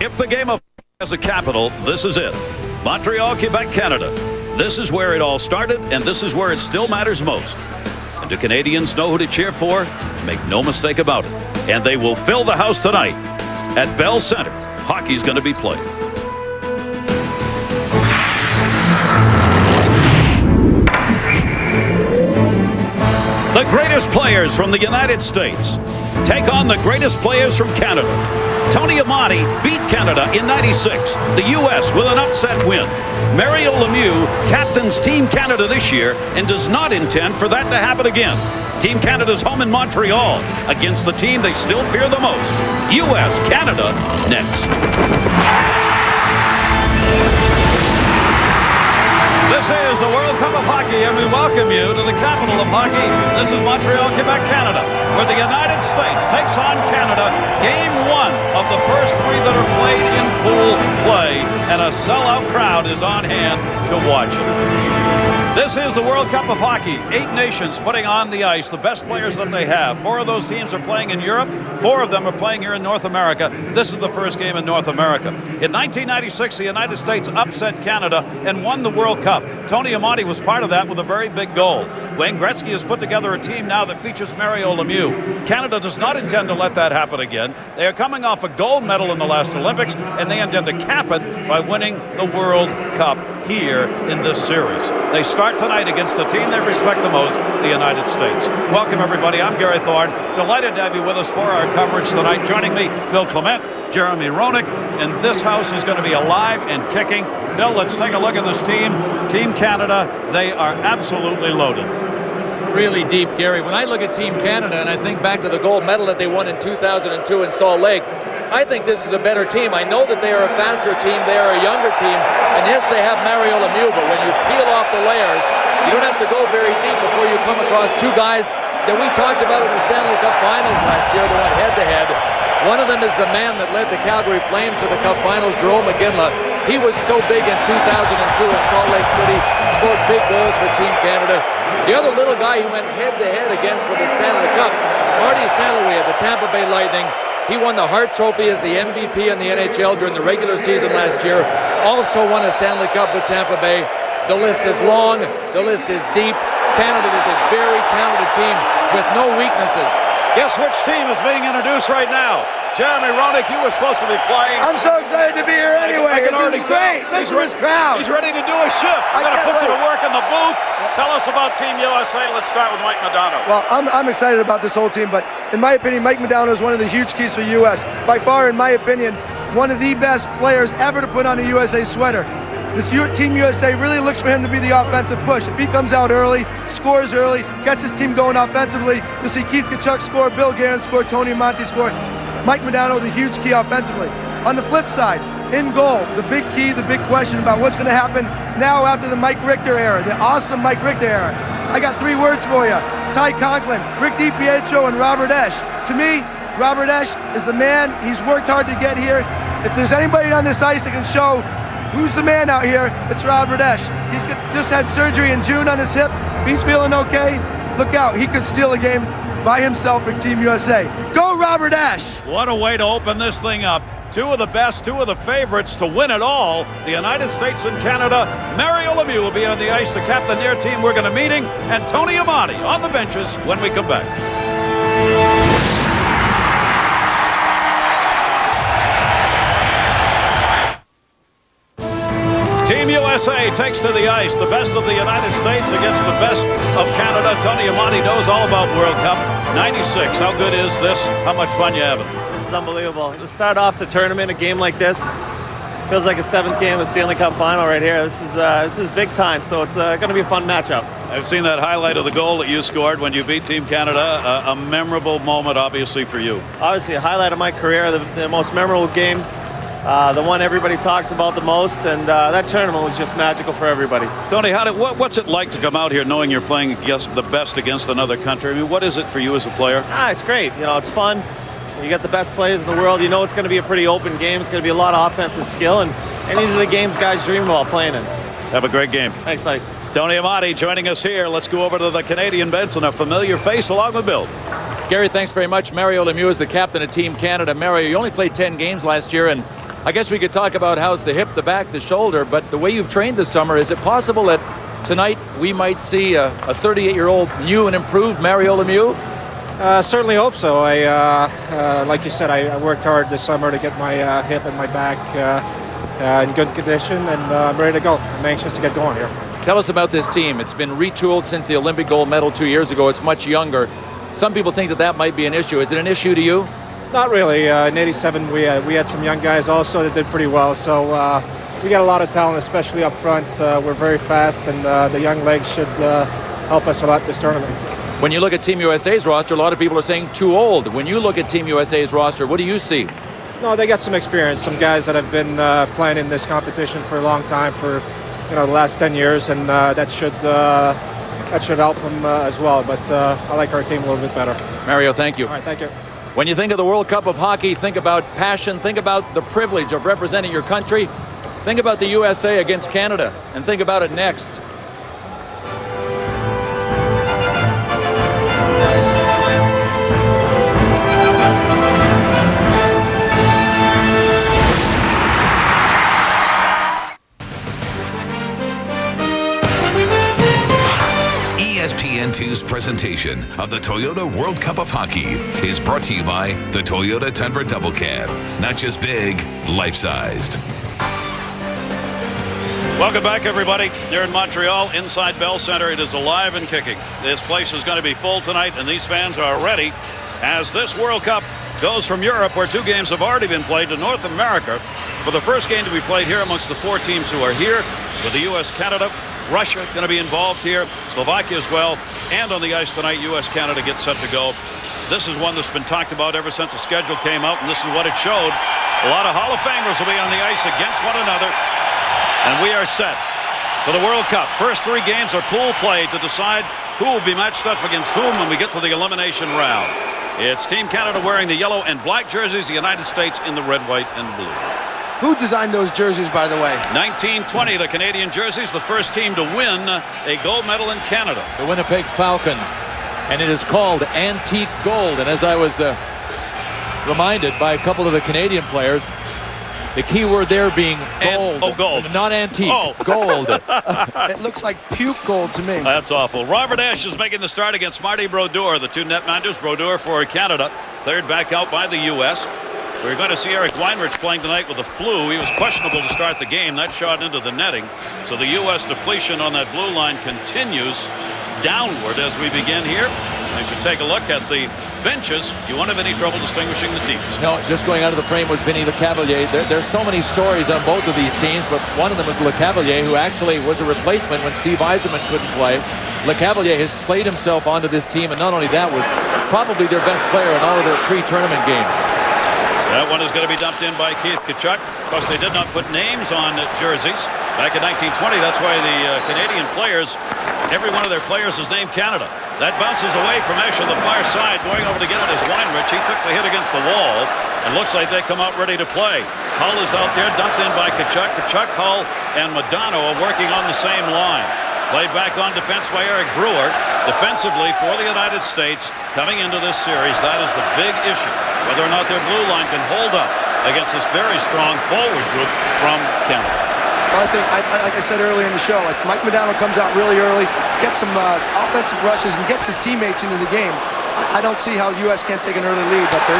If the game of has a capital, this is it. Montreal, Quebec, Canada. This is where it all started, and this is where it still matters most. And do Canadians know who to cheer for? Make no mistake about it. And they will fill the house tonight. At Bell Center, hockey's going to be played. The greatest players from the United States take on the greatest players from Canada. Tony Amati beat Canada in '96, the U.S. with an upset win. Mario Lemieux captains Team Canada this year and does not intend for that to happen again. Team Canada's home in Montreal against the team they still fear the most. U.S.-Canada next. This is the World Cup of Hockey, and we welcome you to the capital of hockey. This is Montreal, Quebec, Canada, where the United States takes on Canada. Game one of the first three that are played in pool play, and a sellout crowd is on hand to watch it. This is the World Cup of Hockey. 8 nations putting on the ice the best players that they have. 4 of those teams are playing in Europe. 4 of them are playing here in North America. This is the first game in North America. In 1996, the United States upset Canada and won the World Cup. Tony Amati was part of that with a very big goal. Wayne Gretzky has put together a team now that features Mario Lemieux. Canada does not intend to let that happen again. They are coming off a gold medal in the last Olympics, and they intend to cap it by winning the World Cup here in this series. They start tonight against the team they respect the most, the United States. Welcome, everybody. I'm Gary Thorne. Delighted to have you with us for our coverage tonight. Joining me, Bill Clement, Jeremy Roenick, and this house is going to be alive and kicking. Bill, let's take a look at this team. Team Canada, they are absolutely loaded. Really deep, Gary. When I look at Team Canada and I think back to the gold medal that they won in 2002 in Salt Lake, I think this is a better team. I know that they are a faster team, they are a younger team, and yes, they have Mario Lemieux, but when you peel off the layers, you don't have to go very deep before you come across 2 guys that we talked about in the Stanley Cup Finals last year that went head-to-head. One of them is the man that led the Calgary Flames to the Cup Finals, Jarome Iginla. He was so big in 2002 in Salt Lake City, scored big goals for Team Canada. The other little guy he went head-to-head against for the Stanley Cup, Marty St. Louis of the Tampa Bay Lightning. He won the Hart Trophy as the MVP in the NHL during the regular season last year. Also won a Stanley Cup with Tampa Bay. The list is long. The list is deep. Canada is a very talented team with no weaknesses. Guess which team is being introduced right now? Jeremy Roenick, you were supposed to be playing. I'm so excited to be here anyway. This is great. Listen to this crowd. He's ready to do a shift. We're going to put you to work in the booth. Tell us about Team USA. Let's start with Mike Modano. Well, I'm excited about this whole team, but in my opinion, Mike Modano is one of the huge keys for U.S. By far, in my opinion, one of the best players ever to put on a USA sweater. This Team USA really looks for him to be the offensive push. If he comes out early, scores early, gets his team going offensively, you'll see Keith Tkachuk score, Bill Guerin score, Tony Amati score. Mike Modano, the huge key offensively. On the flip side, in goal, the big key, the big question about what's going to happen now after the Mike Richter era, the awesome Mike Richter era. I got 3 words for you. Ty Conklin, Rick DiPietro, and Robert Esch. To me, Robert Esch is the man. He's worked hard to get here. If there's anybody on this ice that can show who's the man out here, it's Robert Esch. He's just had surgery in June on his hip. If he's feeling okay, look out. He could steal a game by himself for Team USA. Go Robert Esch! What a way to open this thing up. 2 of the best, 2 of the favorites to win it all. The United States and Canada. Mario Lemieux will be on the ice to captain their team. We're going to meeting, and Tony Amati on the benches when we come back. Team USA takes to the ice the best of the United States against the best of Canada. Tony Amati knows all about World Cup. 96, how good is this? How much fun you having? This is unbelievable. To start off the tournament, a game like this, feels like a 7th game of the Stanley Cup final right here. This is big time, so it's going to be a fun matchup. I've seen that highlight of the goal that you scored when you beat Team Canada. A memorable moment, obviously, for you. Obviously, a highlight of my career, the most memorable game. The one everybody talks about the most, and that tournament was just magical for everybody. Tony, what's it like to come out here knowing you're playing against the best against another country? I mean, what is it for you as a player? It's great. You know, it's fun. You get the best players in the world. You know it's going to be a pretty open game. It's going to be a lot of offensive skill, and these are the games guys dream about playing in. Have a great game. Thanks, buddy. Tony Amati joining us here. Let's go over to the Canadian bench and a familiar face along with Bill. Gary, thanks very much. Mario Lemieux is the captain of Team Canada. Mario, you only played 10 games last year, and I guess we could talk about how's the hip, the back, the shoulder, but the way you've trained this summer, is it possible that tonight we might see a 38-year-old new and improved Mario Lemieux? Certainly hope so. Like you said, I worked hard this summer to get my hip and my back in good condition, and I'm ready to go. I'm anxious to get going here. Tell us about this team. It's been retooled since the Olympic gold medal 2 years ago. It's much younger. Some people think that that might be an issue. Is it an issue to you? Not really. In '87, we had some young guys also that did pretty well. So we got a lot of talent, especially up front. We're very fast, and the young legs should help us a lot this tournament. When you look at Team USA's roster, a lot of people are saying too old. When you look at Team USA's roster, what do you see? No, they got some experience. Some guys that have been playing in this competition for a long time, for the last 10 years, and that should help them as well. But I like our team a little bit better. Mario, thank you. All right, thank you. When you think of the World Cup of Hockey, think about passion, think about the privilege of representing your country, think about the USA against Canada, and think about it next. ESPN2's presentation of the Toyota World Cup of Hockey is brought to you by the Toyota Tundra Double Cab. Not just big, life-sized. Welcome back, everybody. Here in Montreal, inside Bell Center, it is alive and kicking. This place is going to be full tonight, and these fans are ready as this World Cup goes from Europe, where 2 games have already been played, to North America for the first game to be played here amongst the 4 teams who are here, with the U.S., Canada, Russia going to be involved here, Slovakia as well, and on the ice tonight, U.S.-Canada gets set to go. This is one that's been talked about ever since the schedule came out, and this is what it showed. A lot of Hall of Famers will be on the ice against one another, and we are set for the World Cup. First 3 games are pool play to decide who will be matched up against whom when we get to the elimination round. It's Team Canada wearing the yellow and black jerseys, the United States in the red, white, and blue. Who designed those jerseys, by the way? 1920, the Canadian jerseys, the first team to win a gold medal in Canada. The Winnipeg Falcons, and it is called antique gold. And as I was reminded by a couple of the Canadian players, the key word there being gold. Gold. Not antique. Oh. Gold. It looks like puke gold to me. That's awful. Robert Ashe is making the start against Marty Brodeur, the 2 netminders. Brodeur for Canada, cleared back out by the U.S. We're going to see Eric Weinrich playing tonight with the flu. He was questionable to start the game. That shot into the netting. So the U.S. depletion on that blue line continues downward as we begin here. As you take a look at the benches, you won't have any trouble distinguishing the teams. No, just going out of the frame was Vinny Lecavalier. There's so many stories on both of these teams, but one of them was Lecavalier, who actually was a replacement when Steve Yzerman couldn't play. Lecavalier has played himself onto this team, and not only that, was probably their best player in all of their pre-tournament games. That one is going to be dumped in by Keith Tkachuk. Of course, they did not put names on jerseys back in 1920. That's why the Canadian players, every one of their players is named Canada. That bounces away from Ashe on the far side. Going over to get it is Weinrich. He took the hit against the wall. It looks like they come out ready to play. Hull is out there, dumped in by Tkachuk. Tkachuk, Hull, and Modano are working on the same line. Played back on defense by Eric Brewer. Defensively for the United States coming into this series, that is the big issue. Whether or not their blue line can hold up against this very strong forward group from Canada. Well, I think, like I said earlier in the show, like Mike Modano comes out really early, gets some offensive rushes, and gets his teammates into the game. I don't see how the U.S. can't take an early lead, but they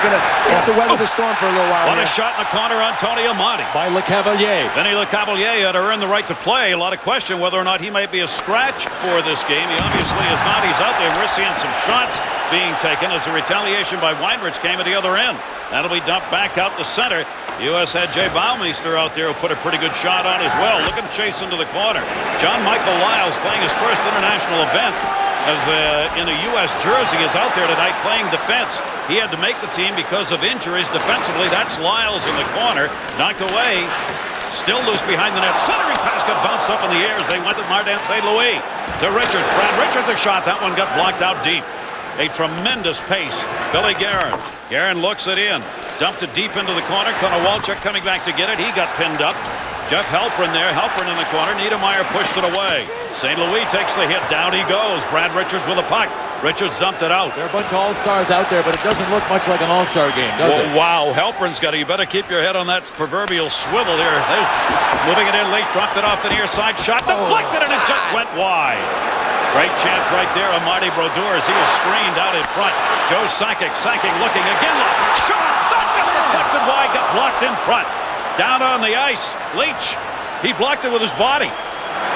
have to weather the storm for a little while. What a shot in the corner on Tony Amonte. By Lecavalier. Vinny Lecavalier had to earn the right to play. A lot of question whether or not he might be a scratch for this game. He obviously is not. He's out there. We're seeing some shots being taken as a retaliation by Weinrich came at the other end. That'll be dumped back out the center. U.S. had Jay Baumeister out there who put a pretty good shot on as well. Look at him chase into the corner. John Michael Lyles playing his first international event as in a U.S. jersey is out there tonight playing defense. He had to make the team because of injuries defensively. That's Lyles in the corner. Knocked away. Still loose behind the net. Centering pass got bounced up in the air as they went to Martin St. Louis. To Richards. Brad Richards a shot. That one got blocked out deep. A tremendous pace. Billy Guerin. Guerin looks it in. Dumped it deep into the corner. Connor Walchuk coming back to get it. He got pinned up. Jeff Halpern there. Halpern in the corner. Niedermeyer pushed it away. St. Louis takes the hit. Down he goes. Brad Richards with a puck. Richards dumped it out. There are a bunch of all-stars out there, but it doesn't look much like an all-star game, does it? Wow, Halpern's got it. You better keep your head on that proverbial swivel here. There's moving it in late, dropped it off the near side, shot deflected, and it just went wide. Great chance right there on Marty Brodeur as he was screened out in front. Joe Sakic looking again. Shot! Deflected wide, got blocked in front. Down on the ice, Leach. He blocked it with his body.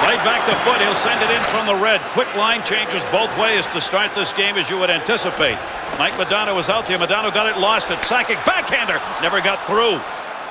Played back to foot. He'll send it in from the red. Quick line changes both ways to start this game, as you would anticipate. Mike Modano was out there. Modano got it, lost it. Sakic, backhander, never got through.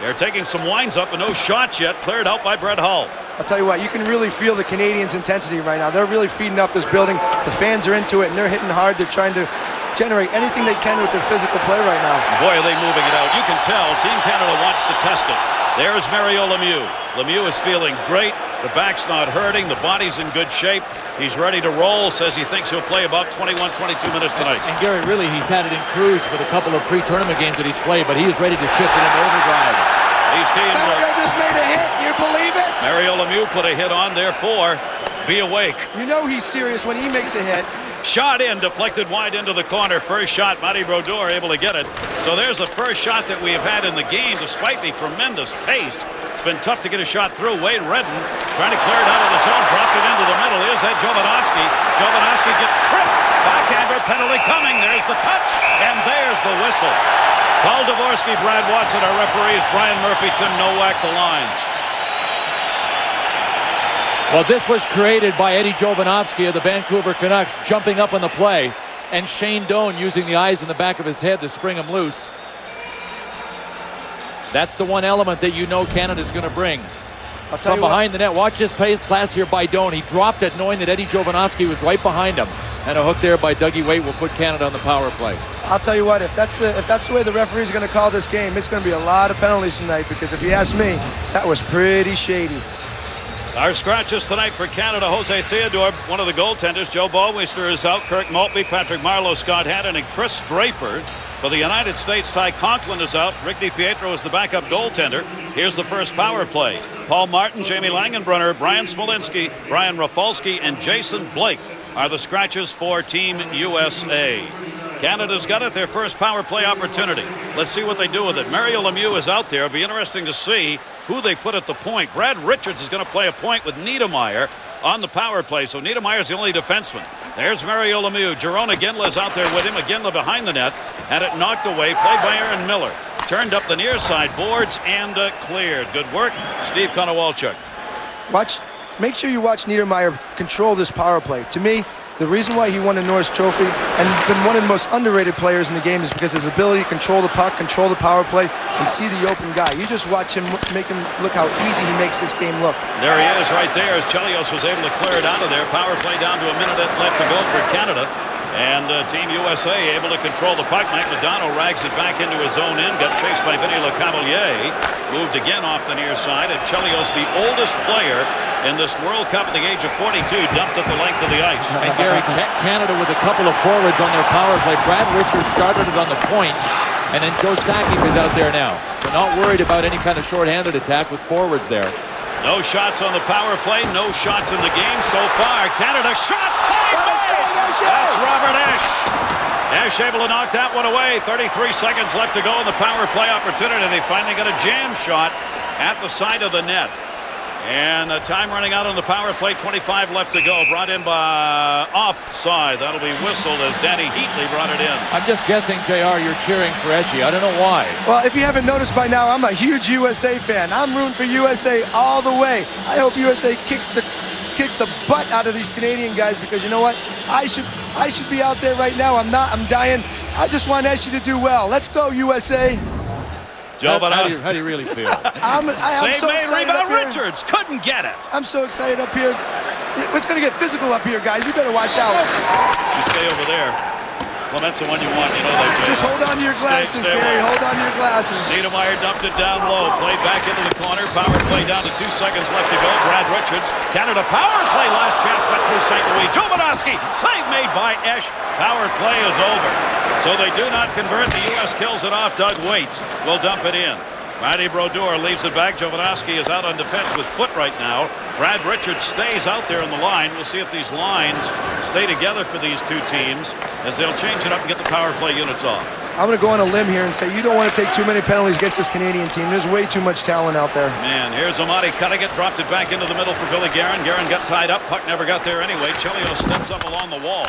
They're taking some winds up, but no shots yet. Cleared out by Brett Hull. I'll tell you what, you can really feel the Canadians' intensity right now. They're really feeding up this building. The fans are into it, and they're hitting hard. They're trying to generate anything they can with their physical play right now. Boy, are they moving it out. You can tell Team Canada wants to test it. There's Mario Lemieux. Lemieux is feeling great. The back's not hurting. The body's in good shape. He's ready to roll. Says he thinks he'll play about 21, 22 minutes tonight. And Gary, really, he's had it in cruise for the couple of pre-tournament games that he's played, but he is ready to shift it into overdrive. These teams Mario just made a hit. You believe it? Mario Lemieux put a hit on, therefore, be awake. You know he's serious when he makes a hit. Shot in, deflected wide into the corner. First shot, Marty Brodeur able to get it. So there's the first shot that we have had in the game, despite the tremendous pace. It's been tough to get a shot through. Wade Redden trying to clear it out of the zone, dropped it into the middle. Here's that Jovanovski. Jovanovski gets tripped. Backhander penalty coming. There's the touch, and there's the whistle. Paul Dvorsky, Brad Watson, our referees, Brian Murphy, Tim Nowak, the lines. Well, this was created by Eddie Jovanovski of the Vancouver Canucks jumping up on the play, and Shane Doan using the eyes in the back of his head to spring him loose. That's the one element that you know Canada's going to bring. From behind the net, watch this pass here by Doan. He dropped it knowing that Eddie Jovanovski was right behind him. And a hook there by Dougie Waite will put Canada on the power play. I'll tell you what, if that's the way the referees are going to call this game, it's going to be a lot of penalties tonight, because if you ask me, that was pretty shady. Our scratches tonight for Canada: Jose Theodore, one of the goaltenders. Joe Ballmeister is out. Kirk Maltby, Patrick Marleau, Scott Hannon, and Chris Draper. For the United States, Ty Conklin is out. Rick DiPietro is the backup goaltender. Here's the first power play. Paul Martin, Jamie Langenbrunner, Brian Smolinski, Brian Rafalski, and Jason Blake are the scratches for Team USA. Canada's got it, their first power play opportunity. Let's see what they do with it. Mario Lemieux is out there. It'll be interesting to see who they put at the point. Brad Richards is going to play a point with Niedermeyer on the power play, so Niedermeyer's the only defenseman. There's Mario Lemieux. Jerome Iginla is out there with him. Iginla behind the net, and it knocked away. Played by Aaron Miller. Turned up the near side boards and cleared. Good work, Steve Konowalchuk. Make sure you watch Niedermeyer control this power play. To me, the reason why he won the Norris Trophy and been one of the most underrated players in the game is because his ability to control the puck, control the power play, and see the open guy. You just watch him, make him look how easy he makes this game look. There he is right there as Chelios was able to clear it out of there. Power play down to a minute left to go for Canada. And Team USA able to control the puck. Mike Modano rags it back into his own end. Got chased by Vinny Lecavalier. Moved again off the near side. And Chelios, the oldest player in this World Cup at the age of 42, dumped at the length of the ice. And Gary, Canada with a couple of forwards on their power play. Brad Richards started it on the point. And then Joe Sakic is out there now. So not worried about any kind of shorthanded attack with forwards there. No shots on the power play. No shots in the game so far. Canada shot saved. That's Robert Ashe. Ashe able to knock that one away. 33 seconds left to go in the power play opportunity. They finally got a jam shot at the side of the net. And time running out on the power play. 25 left to go. Brought in by offside. That'll be whistled as Danny Heatley brought it in. I'm just guessing, JR, you're cheering for Esche. I don't know why. Well, if you haven't noticed by now, I'm a huge USA fan. I'm rooting for USA all the way. I hope USA kicks the butt out of these Canadian guys, because you know what? I should be out there right now. I'm not. I'm dying. I just want Esche to do well. Let's go, USA. How do you really feel? I'm Save so made, excited rebound. up here. Richards couldn't get it. I'm so excited up here. It's going to get physical up here, guys. You better watch out. You stay over there. Clement's the one you want. You know that. Just hold on to your glasses, stay Gary. away. Hold on to your glasses. Niedermeyer dumped it down low. Played back into the corner. Power play down to 2 seconds left to go. Brad Richards. Canada power play. Last chance went through St. Louis. Jovanovski. Save made by Esche. Power play is over. So they do not convert. The U.S. kills it off. Doug Waite will dump it in. Matty Brodeur leaves it back. Jovanovski is out on defense with foot right now. Brad Richards stays out there on the line. We'll see if these lines stay together for these two teams as they'll change it up and get the power play units off. I'm going to go on a limb here and say you don't want to take too many penalties against this Canadian team. There's way too much talent out there. Man, here's Amati cutting it, dropped it back into the middle for Billy Guerin. Guerin got tied up. Puck never got there anyway. Chelios steps up along the wall.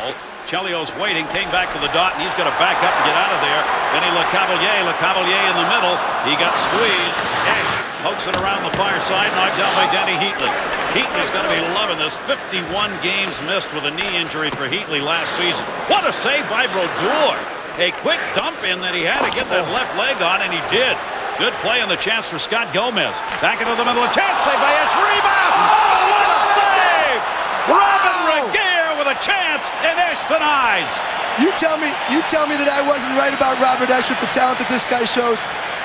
Chelios waiting, came back to the dot, and he's going to back up and get out of there. Then he LeCavalier in the middle. He got squeezed. Esch pokes it around the far side, knocked down by Danny Heatley. Heatley's going to be loving this. 51 games missed with a knee injury for Heatley last season. What a save by Brodeur. A quick dump in that he had to get that left leg on, and he did. Good play on the chance for Scott Gomez. Back into the middle, a chance, save by Esch. Rebound! Oh, what a save! Robin Regehr with a chance, and Esch denies. You tell me that I wasn't right about Robert Esch with the talent that this guy shows.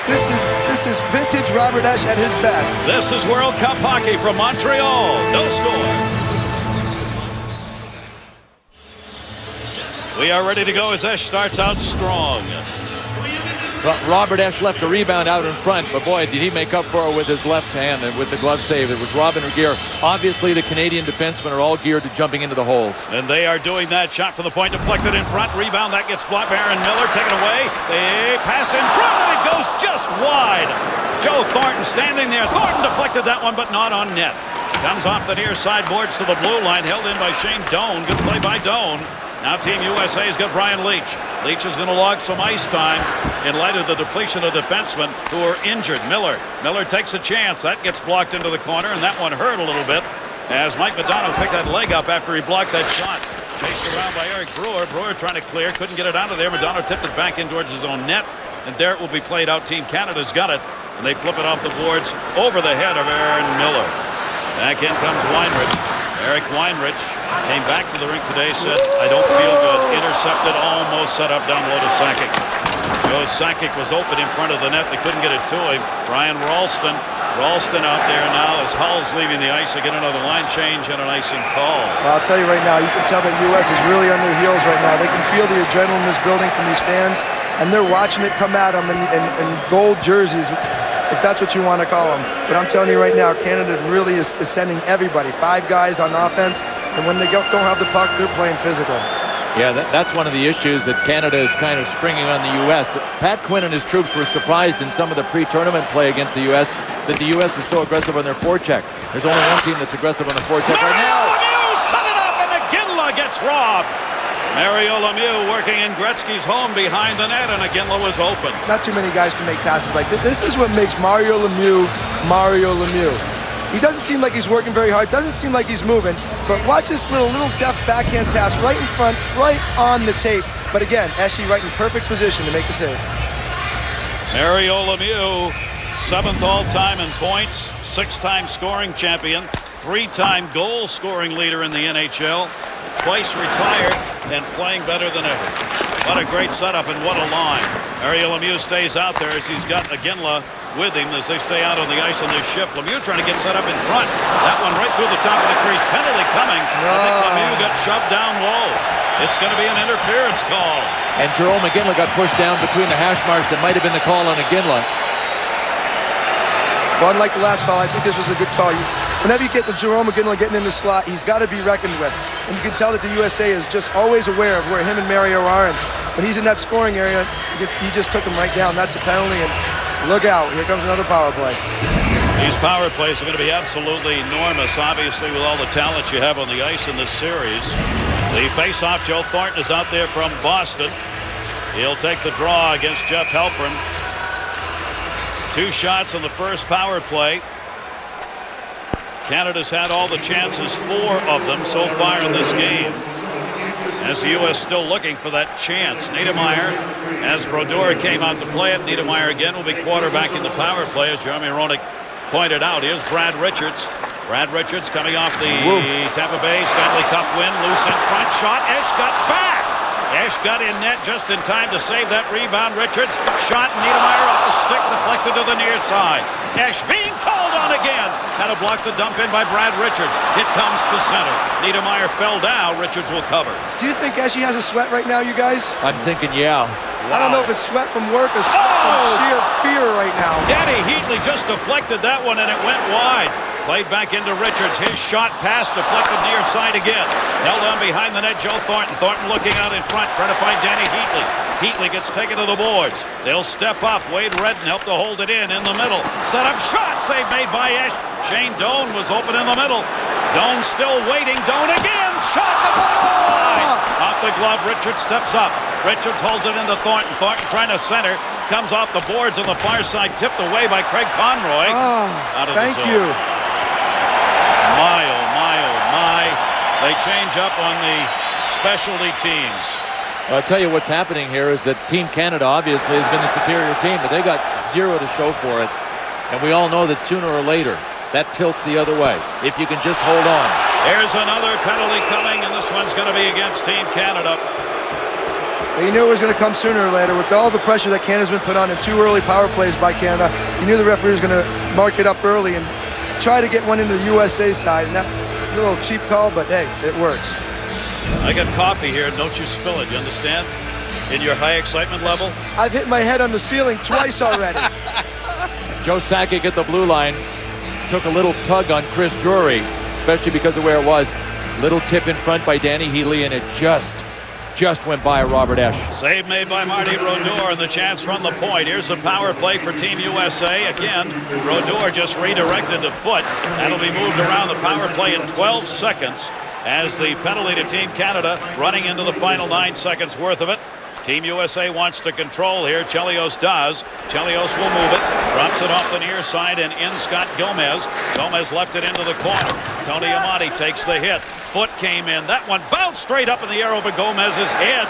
This is vintage Robert Esch at his best. This is World Cup hockey from Montreal. No score. We are ready to go as Esch starts out strong. Robert Esch left a rebound out in front, but boy, did he make up for it with his left hand and with the glove save. It was Robin Regehr. Obviously, the Canadian defensemen are all geared to jumping into the holes. And they are doing that. Shot from the point, deflected in front. Rebound, that gets blocked. Aaron Miller taken away. They pass in front, and it goes just wide. Joe Thornton standing there. Thornton deflected that one, but not on net. Comes off the near side boards to the blue line, held in by Shane Doan. Good play by Doan. Now Team USA's got Brian Leach. Leach is going to log some ice time in light of the depletion of defensemen who are injured. Miller takes a chance. That gets blocked into the corner, and that one hurt a little bit as Mike Modano picked that leg up after he blocked that shot. Chased around by Eric Brewer. Brewer trying to clear, couldn't get it out of there. Modano tipped it back in towards his own net, and there it will be played out. Team Canada's got it, and they flip it off the boards over the head of Aaron Miller. Back in comes Weinrich. Eric Weinrich came back to the rink today, said, I don't feel good. Intercepted, almost set up down low to Sakic. Joe Sakic was open in front of the net. They couldn't get it to him. Brian Ralston out there now as Hull's leaving the ice. They get another line change and an icing call. Well, I'll tell you right now, you can tell that U.S. is really on their heels right now. They can feel the adrenaline is building from these fans, and they're watching it come at them in gold jerseys, if that's what you want to call them. But I'm telling you right now, Canada really is sending everybody. 5 guys on offense, and when they don't have the puck, they're playing physical. Yeah, that's one of the issues that Canada is kind of springing on the U.S. Pat Quinn and his troops were surprised in some of the pre-tournament play against the U.S. that the U.S. is so aggressive on their forecheck. There's only one team that's aggressive on the forecheck right now. Lemieux set it up, and Iginla gets robbed. Mario Lemieux working in Gretzky's home behind the net, and Iginla was open. Not too many guys can make passes like this. This is what makes Mario Lemieux Mario Lemieux. He doesn't seem like he's working very hard, doesn't seem like he's moving, but watch this little deft backhand pass right in front, right on the tape. But again, Eschi right in perfect position to make the save. Mario Lemieux, 7th all-time in points, 6-time scoring champion, 3-time goal-scoring leader in the NHL, twice retired and playing better than ever. What a great setup and what a line. Mario Lemieux stays out there as he's got Iginla with him as they stay out on the ice on this shift. Lemieux trying to get set up in front. That one right through the top of the crease. Penalty coming. I think Lemieux got shoved down low. It's going to be an interference call. And Jerome Iginla got pushed down between the hash marks. It might have been the call on Iginla. Well, unlike the last call, I think this was a good call. Whenever you get the Jerome Iginla getting in the slot, he's got to be reckoned with. And you can tell that the USA is just always aware of where him and Mario are. And when he's in that scoring area, he just took him right down. That's a penalty. And look out, here comes another power play. These power plays are going to be absolutely enormous, obviously, with all the talent you have on the ice in this series. The face-off, Joe Thornton is out there from Boston. He'll take the draw against Jeff Halpern. 2 shots on the first power play. Canada's had all the chances, 4 of them so far in this game. As the U.S. still looking for that chance. Niedermayer, as Brodeur came out to play it, Niedermayer again will be quarterback in the power play, as Jeremy Roenick pointed out. Here's Brad Richards. Brad Richards coming off the Tampa Bay Stanley Cup win. Loose in front, shot. Esch got back. Esch got in net just in time to save that rebound. Richards shot. Niedermeyer off the stick, deflected to the near side. Esch being called on again. Had to block the dump in by Brad Richards. It comes to center. Niedermeyer fell down. Richards will cover. Do you think Esche has a sweat right now, you guys? I'm thinking, yeah. I don't know if it's sweat from work or sweat from sheer fear right now. Danny Heatley just deflected that one, and it went wide. Played back into Richards. His shot pass deflected near side again. Held on behind the net, Joe Thornton. Thornton looking out in front, trying to find Danny Heatley. Heatley gets taken to the boards. They'll step up. Wade Redden helped to hold it in the middle. Set up shot. Save made by Esch. Shane Doan was open in the middle. Doan still waiting. Doan again. Shot the ball. Off the glove. Richards steps up. Richards holds it into Thornton. Thornton trying to center. Comes off the boards on the far side. Tipped away by Craig Conroy. Out of thank the zone. you. My, oh, my, oh, my. They change up on the specialty teams. I'll tell you what's happening here is that Team Canada obviously has been the superior team, but they got zero to show for it. And we all know that sooner or later, that tilts the other way, if you can just hold on. There's another penalty coming, and this one's going to be against Team Canada. You knew it was going to come sooner or later. With all the pressure that Canada's been put on in 2 early power plays by Canada, you knew the referee was going to mark it up early and try to get one into the USA side. And that a little cheap call, but hey, it works. I got coffee here. Don't you spill it. You understand? In your high excitement level? I've hit my head on the ceiling twice already. Joe Sakic at the blue line took a little tug on Chris Drury, especially because of where it was. Little tip in front by Danny Heatley, and it just went by Robert Esch. Save made by Marty Brodeur, and the chance from the point. Here's a power play for Team USA. Again, Brodeur just redirected to foot. That'll be moved around the power play in 12 seconds as the penalty to Team Canada running into the final 9 seconds worth of it. Team USA wants to control here. Chelios does. Chelios will move it. Drops it off the near side and in Scott Gomez. Gomez left it into the corner. Tony Amati takes the hit. Foot came in. That one bounced straight up in the air over Gomez's head.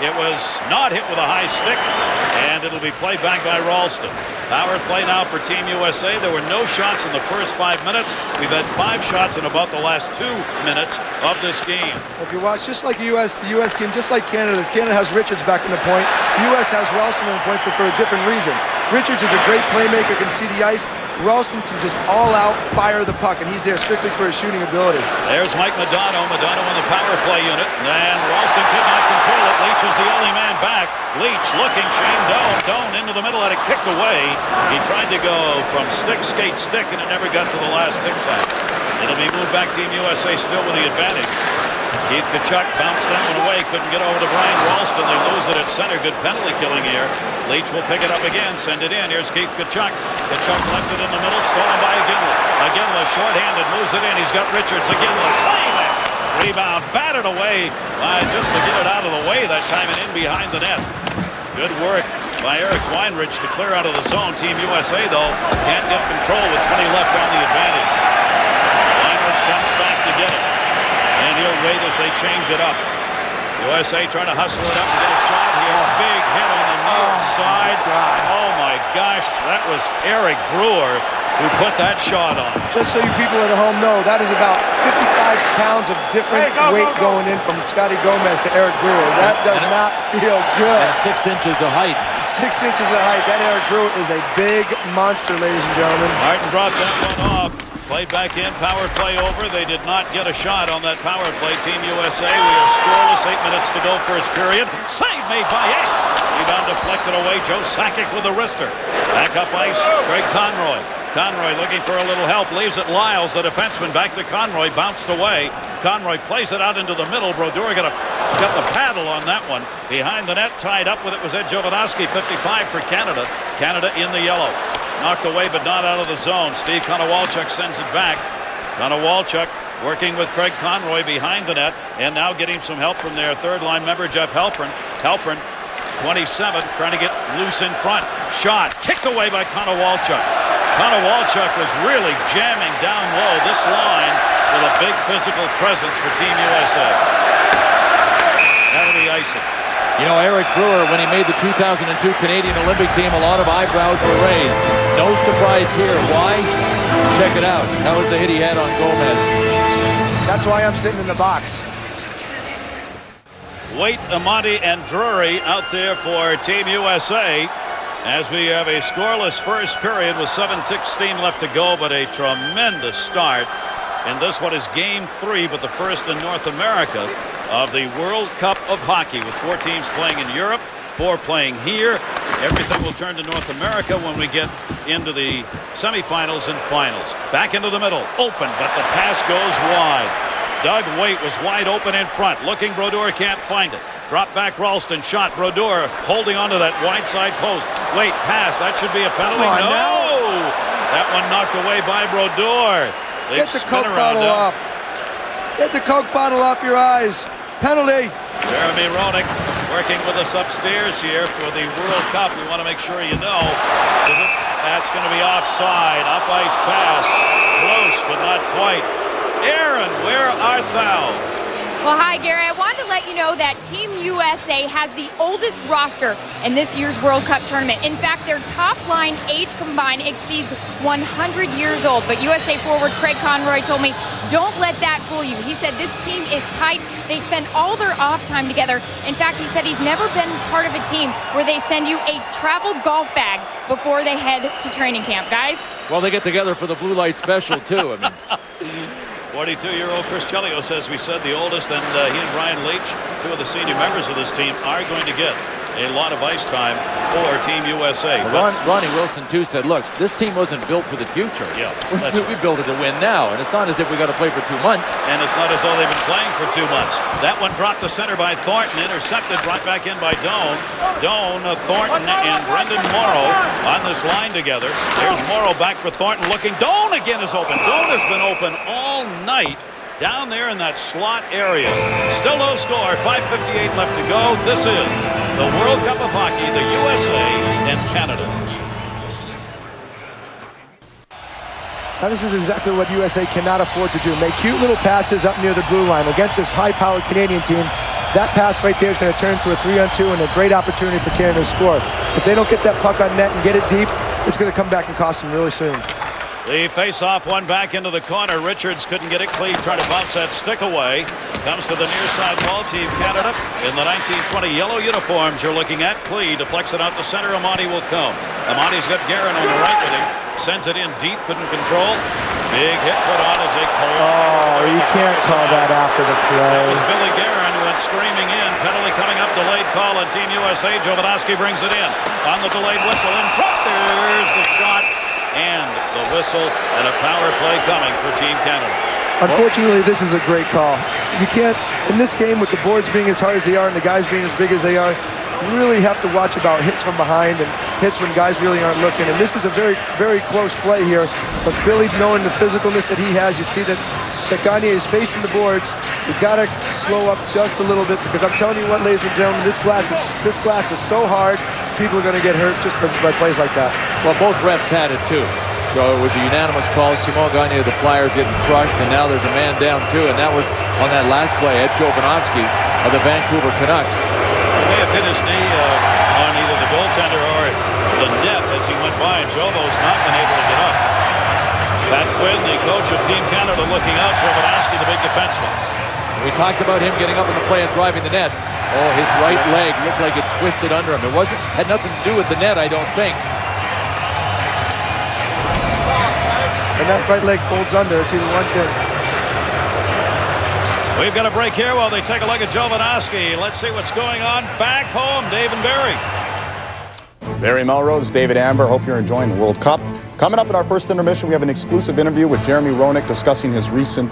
It was not hit with a high stick, and it'll be played back by Ralston. Power play now for Team USA. There were no shots in the first 5 minutes. We've had 5 shots in about the last 2 minutes of this game. If you watch, just like the U.S. team, just like Canada, Canada has Richards back in the point. The U.S. has Ralston in the point, but for a different reason. Richards is a great playmaker, can see the ice. Ralston can just all out fire the puck, and he's there strictly for his shooting ability. There's Mike Modano. Modano in the power play unit, and Ralston could not control it. Leach is the only man back. Leach looking, Shane Doan. Doan into the middle, had it kicked away. He tried to go from stick, skate, stick, and it never got to the last tic-tac. It'll be moved back Team USA still with the advantage. Keith Tkachuk bounced that one away, couldn't get over to Brian Ralston. They lose it at center. Good penalty killing here. Leach will pick it up again, send it in. Here's Keith Tkachuk. Tkachuk left it in the middle, stolen by Aginla. Aginla short-handed, moves it in. He's got Richards. Aginla, save it! Rebound, batted away. Just to get it out of the way that time and in behind the net. Good work by Eric Weinrich to clear out of the zone. Team USA, though, can't get control with 20 left on the advantage. Weinrich comes back to get it. And he'll wait as they change it up. USA trying to hustle it up and get a shot here. Big hit on the near side. Oh my gosh, that was Eric Brewer who put that shot on. Just so you people at home know, that is about 55 pounds of different weight going in from Scotty Gomez to Eric Brewer. That does not feel good. And 6 inches of height. 6 inches of height. That Eric Brewer is a big monster, ladies and gentlemen. Martin brought that one off. Played back in, power play over. They did not get a shot on that power play. Team USA, we are scoreless. 8 minutes to go first period. Save made by Esch. Rebound deflected away. Joe Sakic with the wrister. Back up ice, Greg Conroy. Conroy looking for a little help. Leaves it Lyles, the defenseman. Back to Conroy, bounced away. Conroy plays it out into the middle. Brodeur got the paddle on that one. Behind the net, tied up with it was Ed Jovanovski, 55 for Canada. Canada in the yellow. Knocked away, but not out of the zone. Steve Konowalchuk sends it back. Konowalchuk working with Craig Conroy behind the net, and now getting some help from their third-line member, Jeff Halpern. Halpern, 27, trying to get loose in front. Shot, kicked away by Konowalchuk. Konowalchuk was really jamming down low this line with a big physical presence for Team USA. That'll be icing. You know, Eric Brewer, when he made the 2002 Canadian Olympic team, a lot of eyebrows were raised. No surprise here. Why? Check it out. That was the hit he had on Gomez. That's why I'm sitting in the box. Waite, Amati, and Drury out there for Team USA as we have a scoreless first period with 7:16 left to go, but a tremendous start. And this one is game 3, but the first in North America of the World Cup of Hockey, with 4 teams playing in Europe, 4 playing here. Everything will turn to North America when we get into the semifinals and finals. Back into the middle, open, but the pass goes wide. Doug Waite was wide open in front. Looking, Brodeur can't find it. Drop back, Ralston shot. Brodeur holding onto that wide side post. Waite pass. That should be a penalty. No! That one knocked away by Brodeur. Get the Coke bottle off. Get the Coke bottle off your eyes. Penalty. Jeremy Roenick working with us upstairs here for the World Cup. We want to make sure you know. That's going to be offside. Up ice pass. Close, but not quite. Aaron, where art thou? Well, hi, Gary. I wanted to let you know that Team USA has the oldest roster in this year's World Cup tournament. In fact, their top line age combined exceeds 100 years old. But USA forward Craig Conroy told me, don't let that fool you. He said this team is tight. They spend all their off time together. In fact, he said he's never been part of a team where they send you a travel golf bag before they head to training camp, guys. Well, they get together for the blue light special, too. I mean, 42-year-old Chris Chelios, as we said, the oldest, and he and Brian Leach, 2 of the senior members of this team, are going to get a lot of ice time for Team USA. Ronnie Wilson, too, said, look, this team wasn't built for the future. Yeah, we built it to win now, and it's not as if we got to play for 2 months. And it's not as though they've been playing for 2 months. That one dropped to center by Thornton, intercepted, brought back in by Doan. Thornton, and Brendan Morrow on this line together. There's Morrow back for Thornton looking. Doan again is open. Doan has been open all night down there in that slot area. Still no score. 5:58 left to go. This is the World Cup of Hockey, the USA and Canada. Now this is exactly what USA cannot afford to do. Make cute little passes up near the blue line against this high-powered Canadian team. That pass right there is going to turn to a 3-on-2 and a great opportunity for Canada to score. If they don't get that puck on net and get it deep, it's going to come back and cost them really soon. The face-off one back into the corner. Richards couldn't get it clean, trying to bounce that stick away. Comes to the near side wall. Team Canada in the 1920 yellow uniforms you're looking at. Clee deflects it out the center. Amati will come. Amati's got Guerin on the right with him. Sends it in deep, couldn't control. Big hit put on as they call. Oh, you can't call that after the play. That was Billy Guerin who went screaming in. Penalty coming up. Delayed call on Team USA. Jovanovski brings it in. On the delayed whistle in front. There's the shot. And the whistle, and a power play coming for Team Canada. Unfortunately, this is a great call. You can't, in this game with the boards being as hard as they are and the guys being as big as they are, you really have to watch about hits from behind and hits when guys really aren't looking. And this is a very, very close play here. But Billy, knowing the physicalness that he has, you see that Gagne is facing the boards. You've got to slow up just a little bit, because I'm telling you what, ladies and gentlemen, this glass is so hard. People are going to get hurt just by plays like that. Well, both refs had it, too. So it was a unanimous call. Simon Gagne of the Flyers getting crushed, and now there's a man down, too. And that was on that last play at Jovanovski of the Vancouver Canucks. He may have hit his knee on either the goaltender or the net as he went by, and Jovo's not been able to get up. Pat Quinn, the coach of Team Canada, looking out. Jovanovski, the big defenseman. We talked about him getting up in the play and driving the net. Oh, his right leg looked like it twisted under him. It had nothing to do with the net, I don't think. And that right leg folds under. It's either one thing. We've got a break here while they take a look at Jovanovski. Let's see what's going on back home. Dave and Barry. Barry Melrose, David Amber. Hope you're enjoying the World Cup. Coming up in our first intermission, we have an exclusive interview with Jeremy Roenick discussing his recent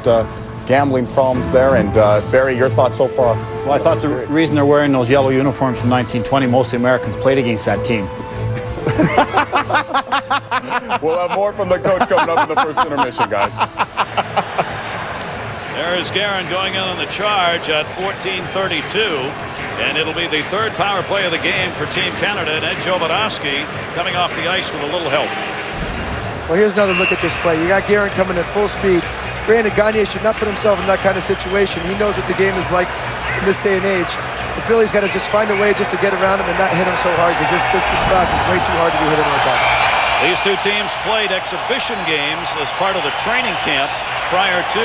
gambling problems there. And Barry, your thoughts so far? Well, I thought the reason they're wearing those yellow uniforms from 1920, most of the Americans played against that team. We'll have more from the coach coming up in the first intermission, guys. There is Guerin going in on the charge at 14:32, and it'll be the third power play of the game for Team Canada, and Ed Jovanovski coming off the ice with a little help. Well, here's another look at this play. You got Guerin coming at full speed. Granted, Gagne should not put himself in that kind of situation. He knows what the game is like in this day and age. But Billy's got to just find a way just to get around him and not hit him so hard, because this class is way too hard to be hitting like that. These two teams played exhibition games as part of the training camp prior to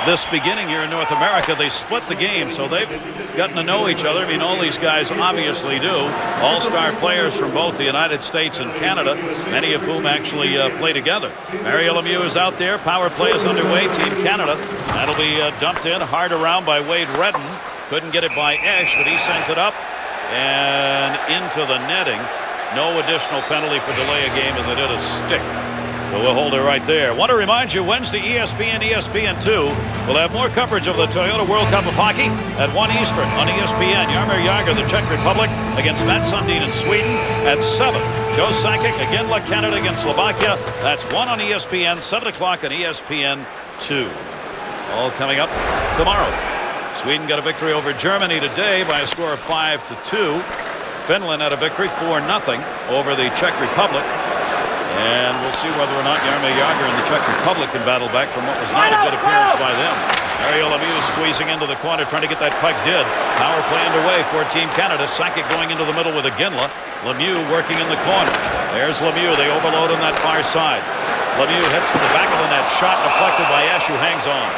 this beginning here in North America. They split the game, so they've gotten to know each other. I mean, all these guys obviously do. All-star players from both the United States and Canada, many of whom actually play together. Mario Lemieux is out there. Power play is underway. Team Canada. That'll be dumped in. Hard around by Wade Redden. Couldn't get it by Esch, but he sends it up and into the netting. No additional penalty for delay a game as it hit a stick. So we'll hold it right there. Want to remind you, Wednesday, ESPN2 will have more coverage of the Toyota World Cup of Hockey at 1 Eastern on ESPN. Jaromir Jagr, the Czech Republic, against Mats Sundin in Sweden at 7. Joe Sakic, again, like Canada against Slovakia. That's 1 on ESPN, 7 o'clock on ESPN2. All coming up tomorrow. Sweden got a victory over Germany today by a score of 5-2. Finland had a victory 4-0 over the Czech Republic. And we'll see whether or not Jaromir Jagr and the Czech Republic can battle back from what was not a good appearance by them. Mario Lemieux squeezing into the corner, trying to get that puck did. Power play underway for Team Canada. Sakic going into the middle with a Ginla. Lemieux working in the corner. There's Lemieux. They overload on that far side. Lemieux hits to the back of the net. Shot deflected by Esch, who hangs on.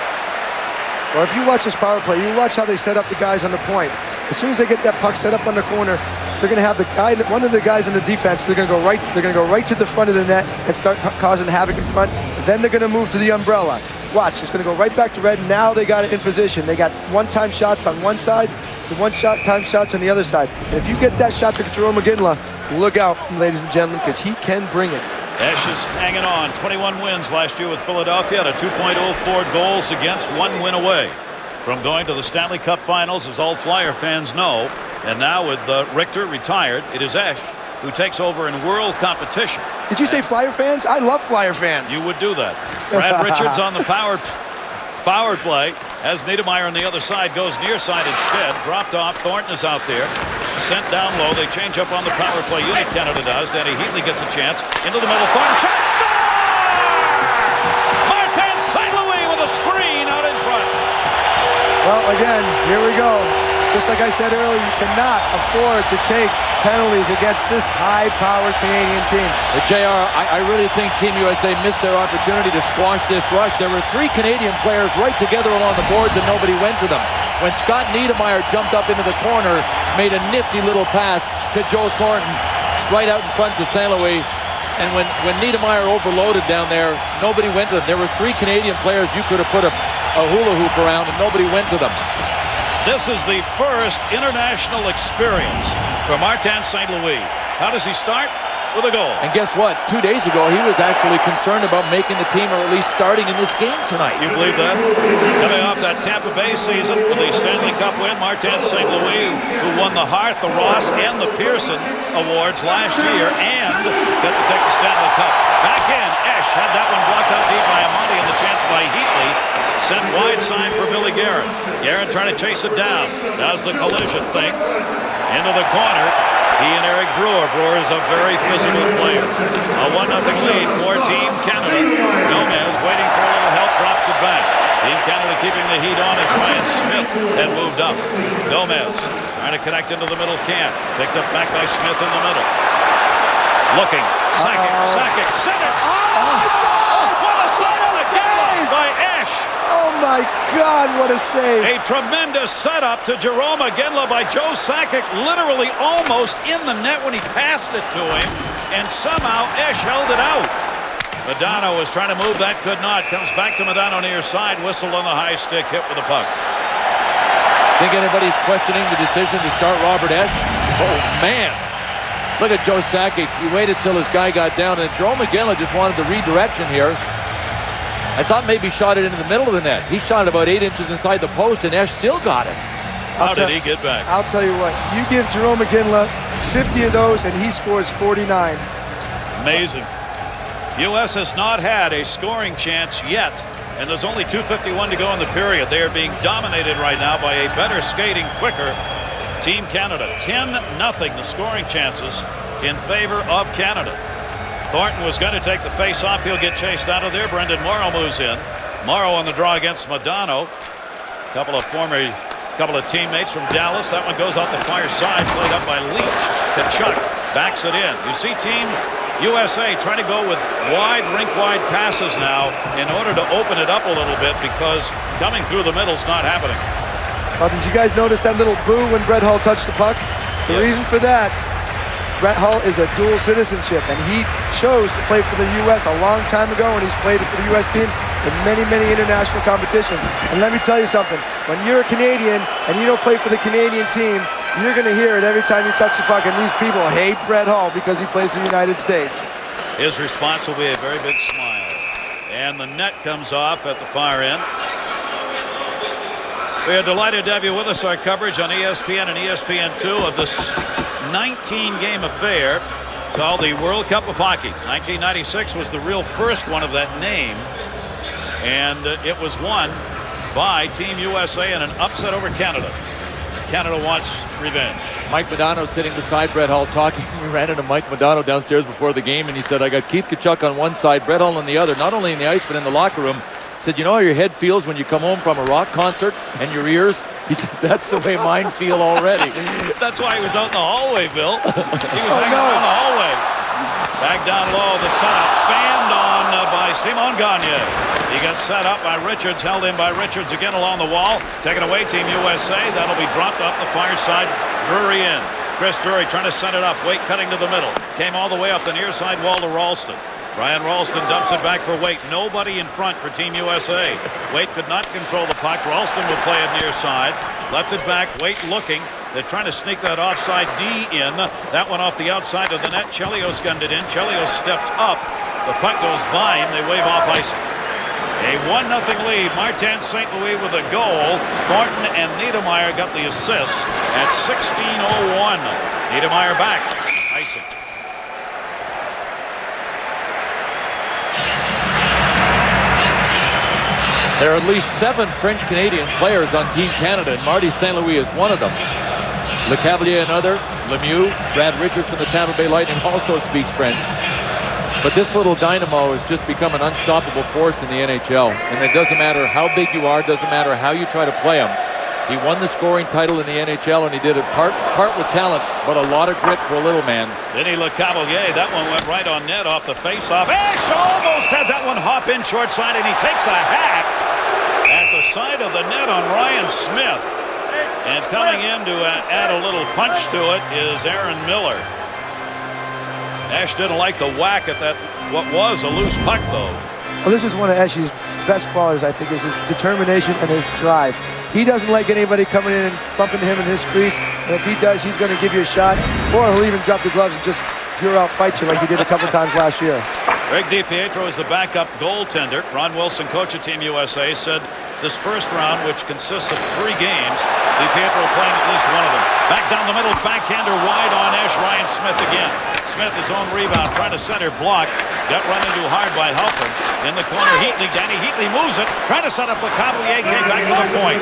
Well, if you watch this power play, you watch how they set up the guys on the point. As soon as they get that puck set up on the corner, they're going to have the guy, one of the guys in the defense. They're going to go right. They're going to go right to the front of the net and start causing havoc in front. Then they're going to move to the umbrella. Watch, it's going to go right back to red. Now they got it in position. They got one-time shots on one side, the one-time shots on the other side. And if you get that shot to Jarome Ginla, look out, ladies and gentlemen, because he can bring it. Esch is hanging on. 21 wins last year with Philadelphia, at a 2.04 goals against, 1 win away from going to the Stanley Cup Finals, as all Flyer fans know. And now with Richter retired, it is Esch who takes over in world competition. Did you say Flyer fans? I love Flyer fans. You would do that. Brad Richards on the power play, as Niedermeyer on the other side goes near side instead. Dropped off. Thornton is out there. Sent down low. They change up on the power play unit. Canada does. Danny Heatley gets a chance. Into the middle. Thornton shot. Score! Martin St. Louis with a screen out in front. Well, again, here we go. Just like I said earlier, you cannot afford to take penalties against this high-powered Canadian team. But JR, I really think Team USA missed their opportunity to squash this rush. There were 3 Canadian players right together along the boards and nobody went to them. When Scott Niedermeyer jumped up into the corner, made a nifty little pass to Joe Thornton right out in front to St. Louis. And when Niedermeyer overloaded down there, nobody went to them. There were 3 Canadian players you could have put a hula hoop around and nobody went to them. This is the first international experience for Martin St. Louis. How does he start? With a goal. And guess what? 2 days ago, he was actually concerned about making the team, or at least starting in this game tonight. You believe that? Coming off that Tampa Bay season with the Stanley Cup win, Martin St. Louis, who won the Hart, the Ross, and the Pearson Awards last year, and got to take the Stanley Cup. Back in, Esch had that one blocked out deep by Amati, and the chance by Heatley. Sent wide side for Billy Guerin. Guerin trying to chase it down. Does the collision thing. Into the corner. He and Eric Brewer. Brewer is a very physical player. A 1-0 lead for Team Canada. Gomez waiting for a little help, drops it back. Team Canada keeping the heat on as Ryan Smith had moved up. Gomez trying to connect into the middle camp. Picked up back by Smith in the middle. Looking. Sakic. Sent it. What a setup again by Esch. Oh my God, what a save. A tremendous setup to Jarome Ginla by Joe Sakic, literally almost in the net when he passed it to him, and somehow Esch held it out. Modano was trying to move that, could not. Comes back to Modano near side, whistled on the high stick, hit with the puck. Think anybody's questioning the decision to start Robert Esch? Oh, man. Look at Joe Sakic. He waited till his guy got down, and Jarome Ginla just wanted the redirection here. I thought maybe shot it into the middle of the net. He shot it about 8 inches inside the post, and Esch still got it. How did he get back? I'll tell you what. You give Jarome Ginla 50 of those, and he scores 49. Amazing. U.S. has not had a scoring chance yet, and there's only 2:51 to go in the period. They are being dominated right now by a better skating, quicker Team Canada. 10-0 the scoring chances in favor of Canada. Thornton was going to take the face-off. He'll get chased out of there. Brendan Morrow moves in. Morrow on the draw against Modano. Couple of teammates from Dallas. That one goes out the far side, played up by Leach. Kachuk backs it in. You see Team USA trying to go with rink-wide passes now in order to open it up a little bit, because coming through the middle is not happening. Did you guys notice that little boo when Brett Hull touched the puck? The reason for that, Brett Hull is a dual citizenship, and he chose to play for the U.S. a long time ago, and he's played for the U.S. team in many, many international competitions. And let me tell you something, when you're a Canadian and you don't play for the Canadian team, you're going to hear it every time you touch the puck, and these people hate Brett Hull because he plays for the United States. His response will be a very big smile. And the net comes off at the far end. We are delighted to have you with us. Our coverage on ESPN and ESPN2 of this 19-game affair called the World Cup of Hockey. 1996 was the real first one of that name, and it was won by Team USA in an upset over Canada. Canada wants revenge. Mike Modano sitting beside Brett Hull talking. We ran into Mike Modano downstairs before the game, and he said, I got Keith Tkachuk on one side, Brett Hull on the other, not only in the ice but in the locker room. He said, you know how your head feels when you come home from a rock concert and your ears? He said, that's the way mine feel already. That's why he was out in the hallway, Bill. He was hanging out in the hallway. Back down low, the setup fanned on by Simon Gagne. He got set up by Richards, held in by Richards again along the wall. Taken away, Team USA. That'll be dropped up the far side. Drury in. Chris Drury trying to set it up. Waite cutting to the middle. Came all the way up the near side wall to Ralston. Brian Ralston dumps it back for Waite. Nobody in front for Team USA. Waite could not control the puck. Ralston will play it near side. Left it back. Waite looking. They're trying to sneak that offside D in. That one off the outside of the net. Chelios gunned it in. Chelios steps up. The puck goes by him. They wave off icing. A 1-0 lead. Martin St. Louis with a goal. Thornton and Niedermeyer got the assist at 16:01. Niedermeyer back. Icing. There are at least 7 French-Canadian players on Team Canada, and Marty St. Louis is one of them. Le Cavalier another. Lemieux, Brad Richards from the Tampa Bay Lightning also speaks French. But this little dynamo has just become an unstoppable force in the NHL. And it doesn't matter how big you are, doesn't matter how you try to play him. He won the scoring title in the NHL, and he did it part with talent, but a lot of grit for a little man. Denis Le Cavalier, that one went right on net off the faceoff. Ash almost had that one hop in short side, and he takes a hack at the side of the net on Ryan Smith. And coming in to add a little punch to it is Aaron Miller. Ash didn't like the whack at that, what was a loose puck, though. Well, this is one of Ashley's best qualities, I think, is his determination and his drive. He doesn't like anybody coming in and bumping him in his crease. And if he does, he's going to give you a shot, or he'll even drop the gloves and just pure out fight you like he did a couple times last year. Greg DiPietro is the backup goaltender. Ron Wilson, coach of Team USA, said this first round, which consists of 3 games, DiPietro playing at least one of them. Back down the middle, backhander wide on Ash. Ryan Smith again. Smith, his own rebound, trying to center block. Got run into hard by Halpern. In the corner, Heatley. Danny Heatley moves it. Trying to set up Le Cavalier. Came back to the point.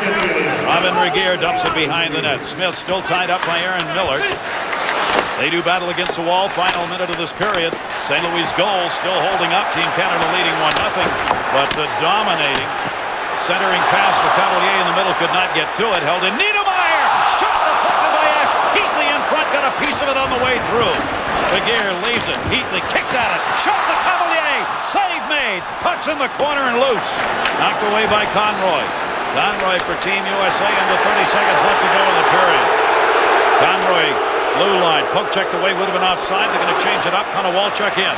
Robin Regeer dumps it behind the net. Smith still tied up by Aaron Miller. They do battle against the wall. Final minute of this period. St. Louis goal still holding up. Team Canada leading 1-0. But the dominating centering pass for Cavalier in the middle could not get to it. Held in. Niedermeyer! Shot deflected by Ash. Heatley in front. Got a piece of it on the way through. Regeer leaves it. Heatley kicked at it. Shot the Cavalier. Save made. Puck's in the corner and loose. Knocked away by Conroy. Conroy for Team USA under 30 seconds left to go in the period. Conroy, blue line. Poke checked away. Would have been offside. They're going to change it up. Konowalchuk in.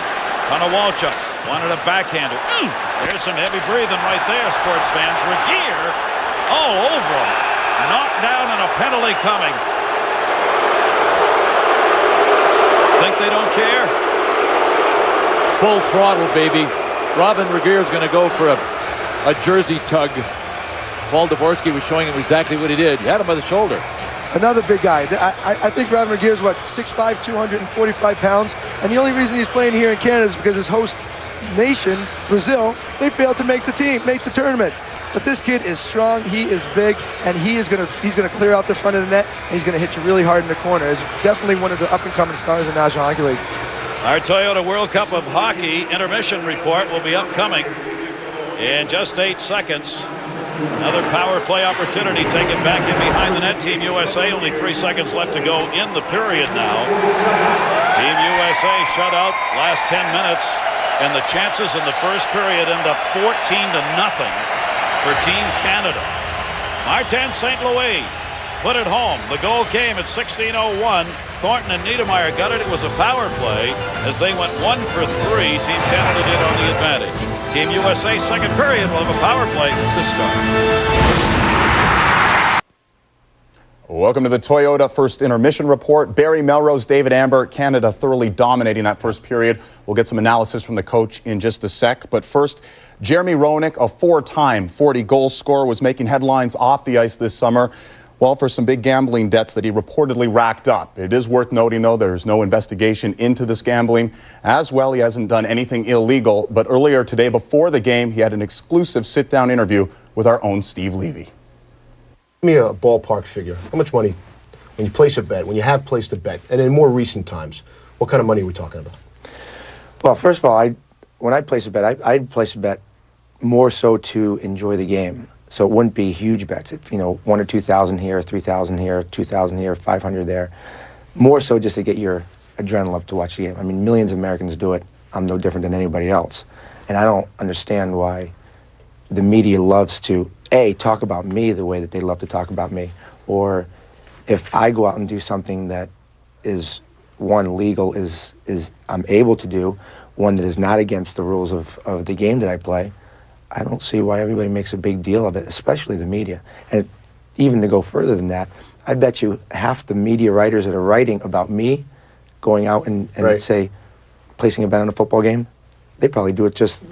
Konowalchuk wanted a backhander. There's some heavy breathing right there, sports fans. Regeer all over him. Knocked down and a penalty coming. Think they don't care? Full throttle, baby. Robin Regeer is going to go for a jersey tug. Paul Dvorsky was showing him exactly what he did. He had him by the shoulder. Another big guy. I think Robin Regeer is, 6'5", 245 pounds. And the only reason he's playing here in Canada is because his host nation, Brazil, they failed to make the tournament. But this kid is strong, he is big, and he's gonna clear out the front of the net, and he's gonna hit you really hard in the corner. He's definitely one of the up-and-coming stars in the National Hockey League. Our Toyota World Cup of Hockey intermission report will be upcoming in just 8 seconds. Another power play opportunity taken back in behind the net. Team USA, only 3 seconds left to go in the period now. Team USA shut out last 10 minutes, and the chances in the first period end up 14-0 for Team Canada. Martin St. Louis put it home. The goal came at 16:01. Thornton and Niedermeyer got it. It was a power play as they went 1 for 3. Team Canada did on the advantage. Team USA second period will have a power play to start. Welcome to the Toyota First Intermission Report. Barry Melrose, David Amber, Canada thoroughly dominating that first period. We'll get some analysis from the coach in just a sec. But first, Jeremy Roenick, a 4-time 40-goal scorer, was making headlines off the ice this summer. Well, for some big gambling debts that he reportedly racked up. It is worth noting, though, there's no investigation into this gambling. As well, he hasn't done anything illegal. But earlier today, before the game, he had an exclusive sit-down interview with our own Steve Levy. Give me a ballpark figure. How much money, when you place a bet, when you have placed a bet, and in more recent times, what kind of money are we talking about? Well, first of all, when I place a bet, I'd place a bet more so to enjoy the game. So it wouldn't be huge bets. If, 1 or 2,000 here, 3,000 here, 2,000 here, 500 there. More so just to get your adrenaline up to watch the game. I mean, millions of Americans do it. I'm no different than anybody else. And I don't understand why the media loves to, A, talk about me the way that they love to talk about me. Or if I go out and do something that is, one, legal, is I'm able to do, one that is not against the rules of the game that I play, I don't see why everybody makes a big deal of it, especially the media. And even to go further than that, I bet you half the media writers that are writing about me going out and right. say, placing a bet on a football game, they probably do it just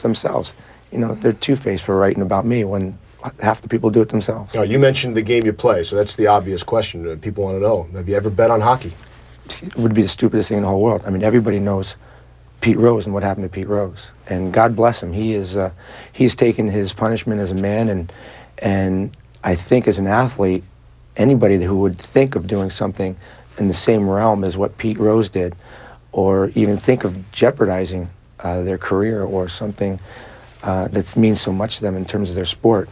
themselves. They're two-faced for writing about me when half the people do it themselves. You mentioned the game you play, so that's the obvious question that people want to know. Have you ever bet on hockey? It would be the stupidest thing in the whole world. I mean, everybody knows Pete Rose and what happened to Pete Rose, and God bless him. He's taken his punishment as a man, and I think as an athlete, anybody who would think of doing something in the same realm as what Pete Rose did, or even think of jeopardizing their career or something that means so much to them in terms of their sport,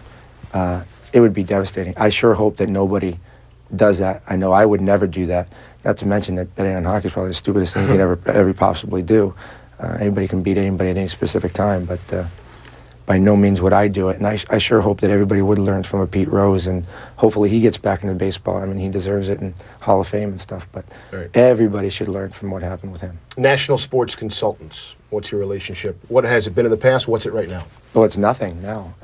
it would be devastating. I sure hope that nobody does that. I know I would never do that. Not to mention that betting on hockey is probably the stupidest thing you could ever possibly do. Anybody can beat anybody at any specific time, but by no means would I do it. And I sure hope that everybody would learn from a Pete Rose, and hopefully he gets back into baseball. I mean, he deserves it, and Hall of Fame and stuff, but right. Everybody should learn from what happened with him. National Sports Consultants, what's your relationship? What has it been in the past? What's it right now? Well, it's nothing now.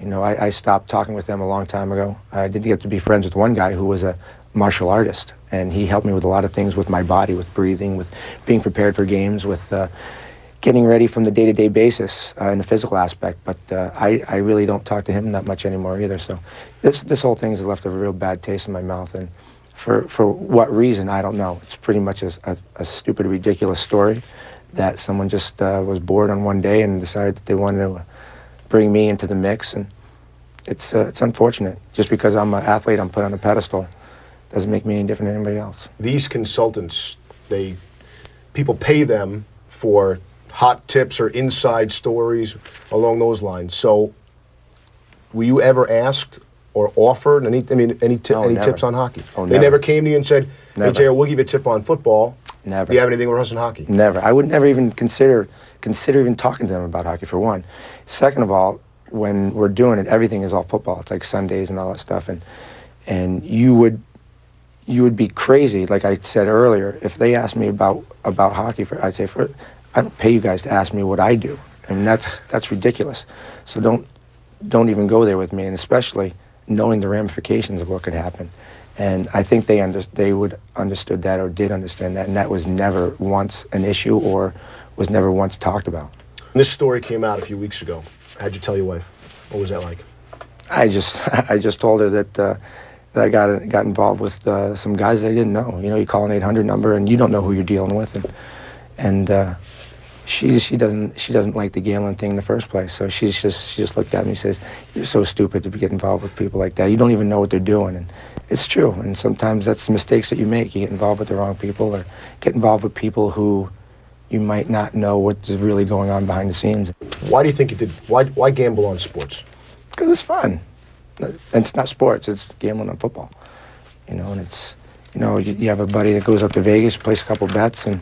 I stopped talking with them a long time ago. I did get to be friends with one guy who was a martial artist, and he helped me with a lot of things with my body, with breathing, with being prepared for games, with getting ready from the day-to-day basis in the physical aspect. But I really don't talk to him that much anymore either. So this whole thing has left a real bad taste in my mouth, and for what reason, I don't know. It's pretty much a stupid, ridiculous story that someone just was bored on one day and decided that they wanted to bring me into the mix, and it's unfortunate. Just because I'm an athlete, I'm put on a pedestal, doesn't make me any different than anybody else. These consultants, people pay them for hot tips or inside stories along those lines. So, were you ever asked or offered any tips on hockey? Oh, they never came to you and said, Never. "Hey, J.R., we'll give you a tip on football." Never. Do you have anything with us in hockey? Never. I would never even consider even talking to them about hockey, for one. Second of all, when we're doing it, everything is all football. It's like Sundays and all that stuff, and you would be crazy, like I said earlier, if they asked me about hockey. I'd say, I don't pay you guys to ask me what I do. I mean, that's ridiculous. So don't even go there with me, and especially knowing the ramifications of what could happen. And I think they would understood that, or did understand that, and that was never once an issue or was never once talked about. This story came out a few weeks ago. How'd you tell your wife? What was that like? I just told her that I got involved with some guys I didn't know. You call an 800 number and you don't know who you're dealing with, and she doesn't like the gambling thing in the first place. So she just looked at me and says, "You're so stupid to get involved with people like that. You don't even know what they're doing." And it's true. And sometimes that's the mistakes that you make. You get involved with the wrong people, or get involved with people who you might not know what's really going on behind the scenes. Why do you think you did? Why gamble on sports? Because it's fun. And it's not sports, it's gambling on football. You know, and it's, you know, you have a buddy that goes up to Vegas, plays a couple bets, and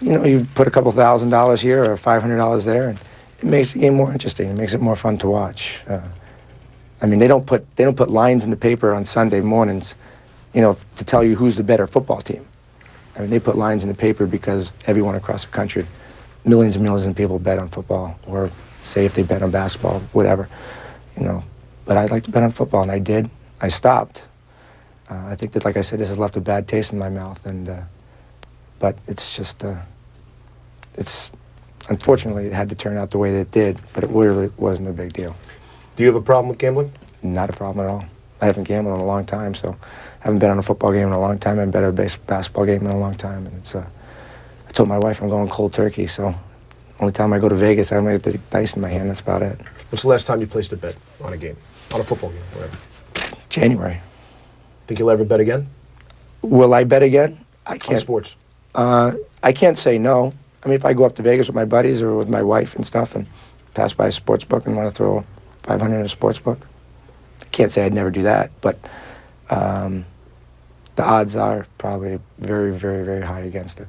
you put a couple $1,000 here or $500 there, and it makes the game more interesting. It makes it more fun to watch. I mean, they don't put lines in the paper on Sunday mornings, you know, to tell you who's the better football team. I mean, they put lines in the paper because everyone across the country, millions and millions of people bet on football, or say if they bet on basketball, whatever, you know. But I'd like to bet on football, and I did. I stopped. I think that, like I said, this has left a bad taste in my mouth, and but it's just, it's unfortunately it had to turn out the way that it did, but it really wasn't a big deal. Do you have a problem with gambling? Not a problem at all. I haven't gambled in a long time, so I haven't been on a football game in a long time. I haven't been on a basketball game in a long time, and it's. I told my wife I'm going cold turkey, so only time I go to Vegas, I'm gonna get the dice in my hand. That's about it. What's the last time you placed a bet on a game, on a football game, whatever? January. Think you'll ever bet again? Will I bet again? I can't. On sports? I can't say no. I mean, if I go up to Vegas with my buddies or with my wife and stuff and pass by a sports book and want to throw 500 in a sports book, I can't say I'd never do that, but the odds are probably very, very, very high against it.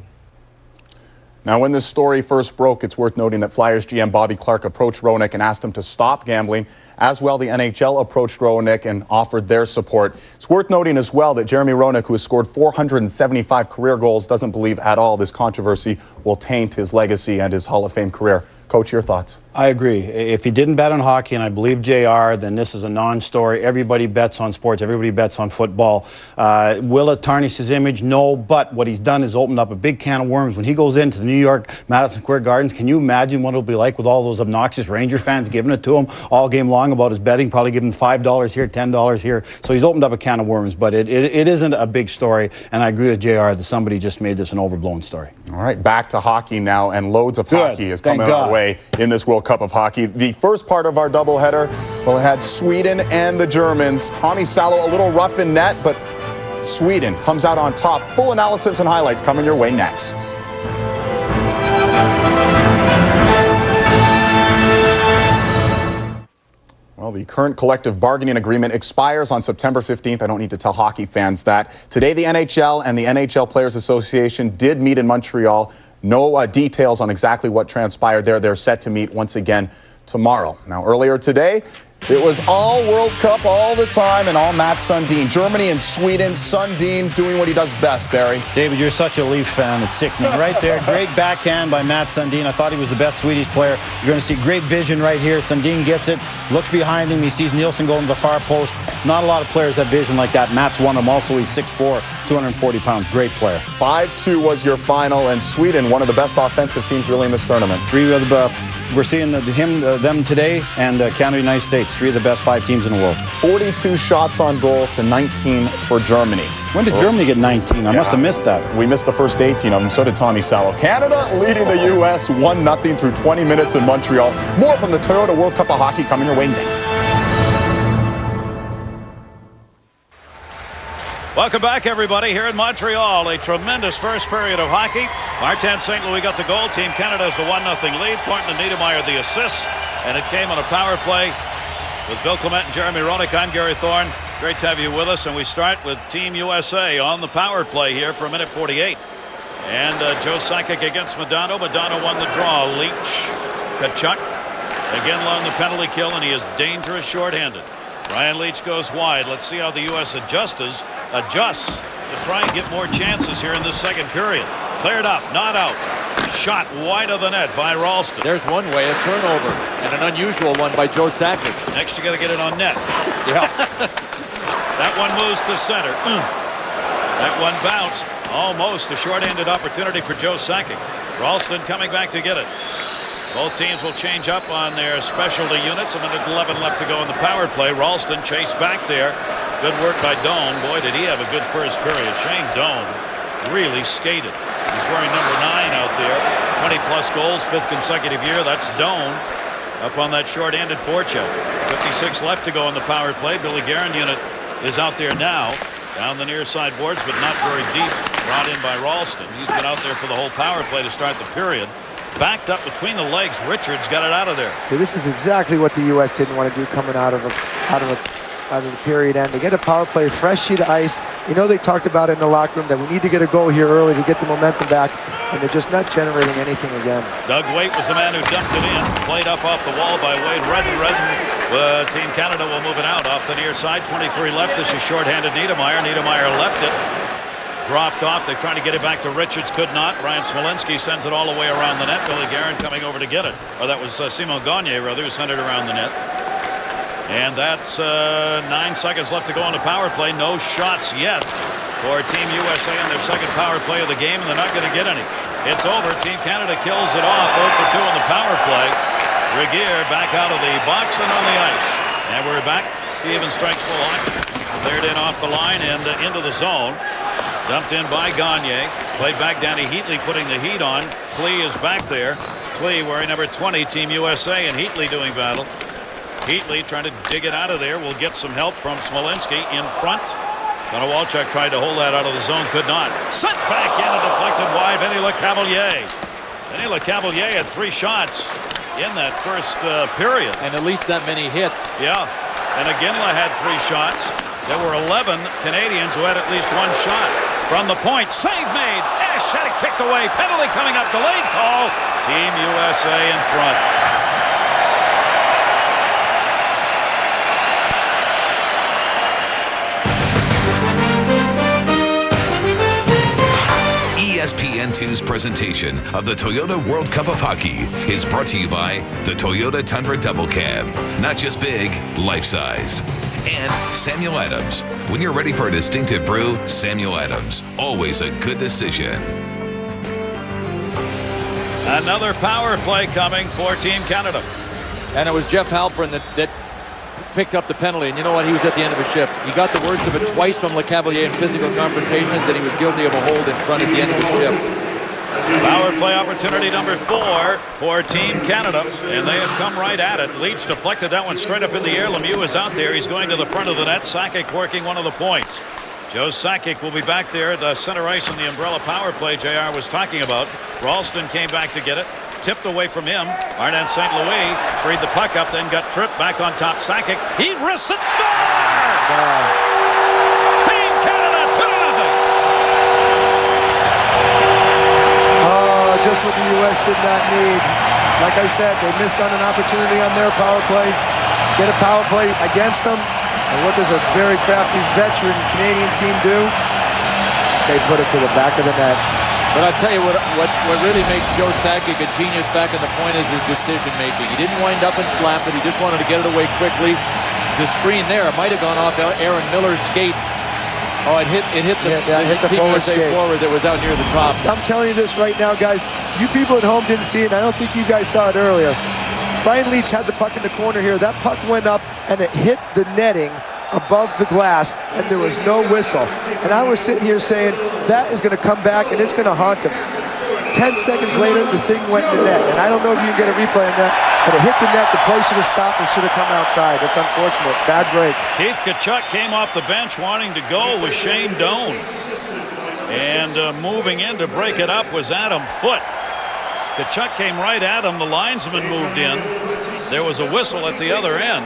Now, when this story first broke, it's worth noting that Flyers GM Bobby Clarke approached Roenick and asked him to stop gambling. As well, the NHL approached Roenick and offered their support. It's worth noting as well that Jeremy Roenick, who has scored 475 career goals, doesn't believe at all this controversy will taint his legacy and his Hall of Fame career. Coach, your thoughts? I agree. If he didn't bet on hockey, and I believe JR, then this is a non-story. Everybody bets on sports. Everybody bets on football. Will it tarnish his image? No, but what he's done is opened up a big can of worms. When he goes into the New York Madison Square Gardens, can you imagine what it'll be like with all those obnoxious Ranger fans giving it to him all game long about his betting, probably giving $5 here, $10 here. So he's opened up a can of worms, but it isn't a big story, and I agree with JR that somebody just made this an overblown story. All right, back to hockey now, and loads of hockey is coming our way in this World Cup of Hockey. The first part of our doubleheader, well, it had Sweden and the Germans. Tommy Salo a little rough in net, but Sweden comes out on top. Full analysis and highlights coming your way next. Well, the current collective bargaining agreement expires on September 15th. I don't need to tell hockey fans that. Today, the NHL and the NHL Players Association did meet in Montreal. No details on exactly what transpired there. They're set to meet once again tomorrow. Now, earlier today, it was all World Cup all the time and all Mats Sundin. Germany and Sweden, Sundin doing what he does best, Barry. David, you're such a Leaf fan. It's sickening. Right there, great backhand by Mats Sundin. I thought he was the best Swedish player. You're going to see great vision right here. Sundin gets it, looks behind him. He sees Nielsen going to the far post. Not a lot of players have vision like that. Mats won him. Also, he's 6'4", 240 pounds. Great player. 5-2 was your final, and Sweden, one of the best offensive teams really in this tournament. We're seeing them today, and Canada, United States. Three of the best 5 teams in the world. 42 shots on goal to 19 for Germany. When did Germany get 19? I must have missed that. We missed the first 18 of them. So did Tommy Salo. Canada leading the U.S. 1-0 through 20 minutes in Montreal. More from the Toyota World Cup of Hockey coming your way next. Welcome back, everybody, here in Montreal. A tremendous first period of hockey. Martin St. Louis got the goal. Team Canada has the 1-0 lead. Thornton and Niedermeyer the assists. And it came on a power play with Bill Clement and Jeremy Roenick. I'm Gary Thorne. Great to have you with us. And we start with Team USA on the power play here for a minute 48. And Joe Sakic against Modano. Modano won the draw. Leach, Kachuk, again along the penalty kill, and he is dangerous shorthanded. Ryan Leach goes wide. Let's see how the U.S. adjusts to try and get more chances here in this second period. Cleared up, not out. Shot wide of the net by Ralston. There's one way, a turnover, and an unusual one by Joe Sakic. Next, you got to get it on net. Yeah. That one moves to center. That one bounced. Almost a short-handed opportunity for Joe Sakic. Ralston coming back to get it. Both teams will change up on their specialty units. A minute 11 left to go in the power play. Ralston chased back there. Good work by Doan. Boy, did he have a good first period. Shane Doan really skated. He's wearing number 9 out there. 20-plus goals, 5th consecutive year. That's Doan up on that short-handed forecheck. 56 left to go in the power play. Billy Guerin unit is out there now. Down the near side boards, but not very deep. Brought in by Ralston. He's been out there for the whole power play to start the period. backed up between the legs. Richards got it out of there. See, this is exactly what the U.S. didn't want to do coming out of the period end. To get a power play, fresh sheet of ice. You know, they talked about it in the locker room that we need to get a goal here early to get the momentum back, and they're just not generating anything again. Doug Waite was the man who dumped it in. Played up off the wall by Wade Redden. Team Canada will move it out off the near side. 23 left. This is shorthanded Niedermeyer. Niedermeyer left it. Dropped off. They're trying to get it back to Richards. Could not. Ryan Smolinski sends it all the way around the net. Billy Guerin coming over to get it. Or that was Simon Gagne, rather, who sent it around the net. And that's 9 seconds left to go on the power play. No shots yet for Team USA in their second power play of the game, and they're not going to get any. It's over. Team Canada kills it off. 0 for 2 on the power play. Regier back out of the box and on the ice. And we're back to even strength full hockey. Cleared in off the line and into the zone. Dumped in by Gagne. Played back. Danny Heatley putting the heat on. Klee is back there. Klee wearing number 20, Team USA, and Heatley doing battle. Heatley trying to dig it out of there. Will get some help from Smolinski in front. Konowalchuk tried to hold that out of the zone. Could not. Sent back in and deflected wide. Vinny Lecavalier. Vinny Lecavalier had 3 shots in that first period. And at least that many hits. Yeah. And Iginla had 3 shots. There were 11 Canadians who had at least 1 shot. From the point, save made. Ash had it kicked away. Penalty coming up. Delayed call. Team USA in front. ESPN2's presentation of the Toyota World Cup of Hockey is brought to you by the Toyota Tundra Double Cab. Not just big, life-sized. And Samuel Adams. When you're ready for a distinctive brew, Samuel Adams. Always a good decision. Another power play coming for Team Canada. And it was Jeff Halpern that picked up the penalty. And you know what? He was at the end of his shift. He got the worst of it twice from Lecavalier in physical confrontations, and he was guilty of a hold in front at the end of his shift. Power play opportunity number 4 for Team Canada, and they have come right at it. Leach deflected that one straight up in the air. Lemieux is out there. He's going to the front of the net. Sakic working one of the points. Joe Sakic will be back there at the center ice in the umbrella power play JR was talking about. Ralston came back to get it. Tipped away from him. Arnett St. Louis freed the puck up, then got tripped back on top. Sakic. He risks it. Score! Team Canada 2-0. Just what the U.S. did not need. Like I said, they missed on an opportunity on their power play. Get a power play against them. And what does a very crafty veteran Canadian team do? They put it to the back of the net. But I tell you what really makes Joe Sakic a genius back in the point is his decision making. He didn't wind up and slap it. He just wanted to get it away quickly. The screen there, it might have gone off Aaron Miller's skate. Oh, it hit the Team USA forward that was out near the top. I'm telling you this right now, guys. You people at home didn't see it, and I don't think you guys saw it earlier. Brian Leach had the puck in the corner here. That puck went up, and it hit the netting above the glass, and there was no whistle. And I was sitting here saying, that is going to come back, and it's going to haunt him. 10 seconds later, the thing went in the net. And I don't know if you can get a replay on that, but it hit the net. The play should have stopped and should have come outside. It's unfortunate. Bad break. Keith Tkachuk came off the bench wanting to go with Shane Doan. And moving in to break it up was Adam Foote. Tkachuk came right at him. The linesman moved in. There was a whistle at the other end.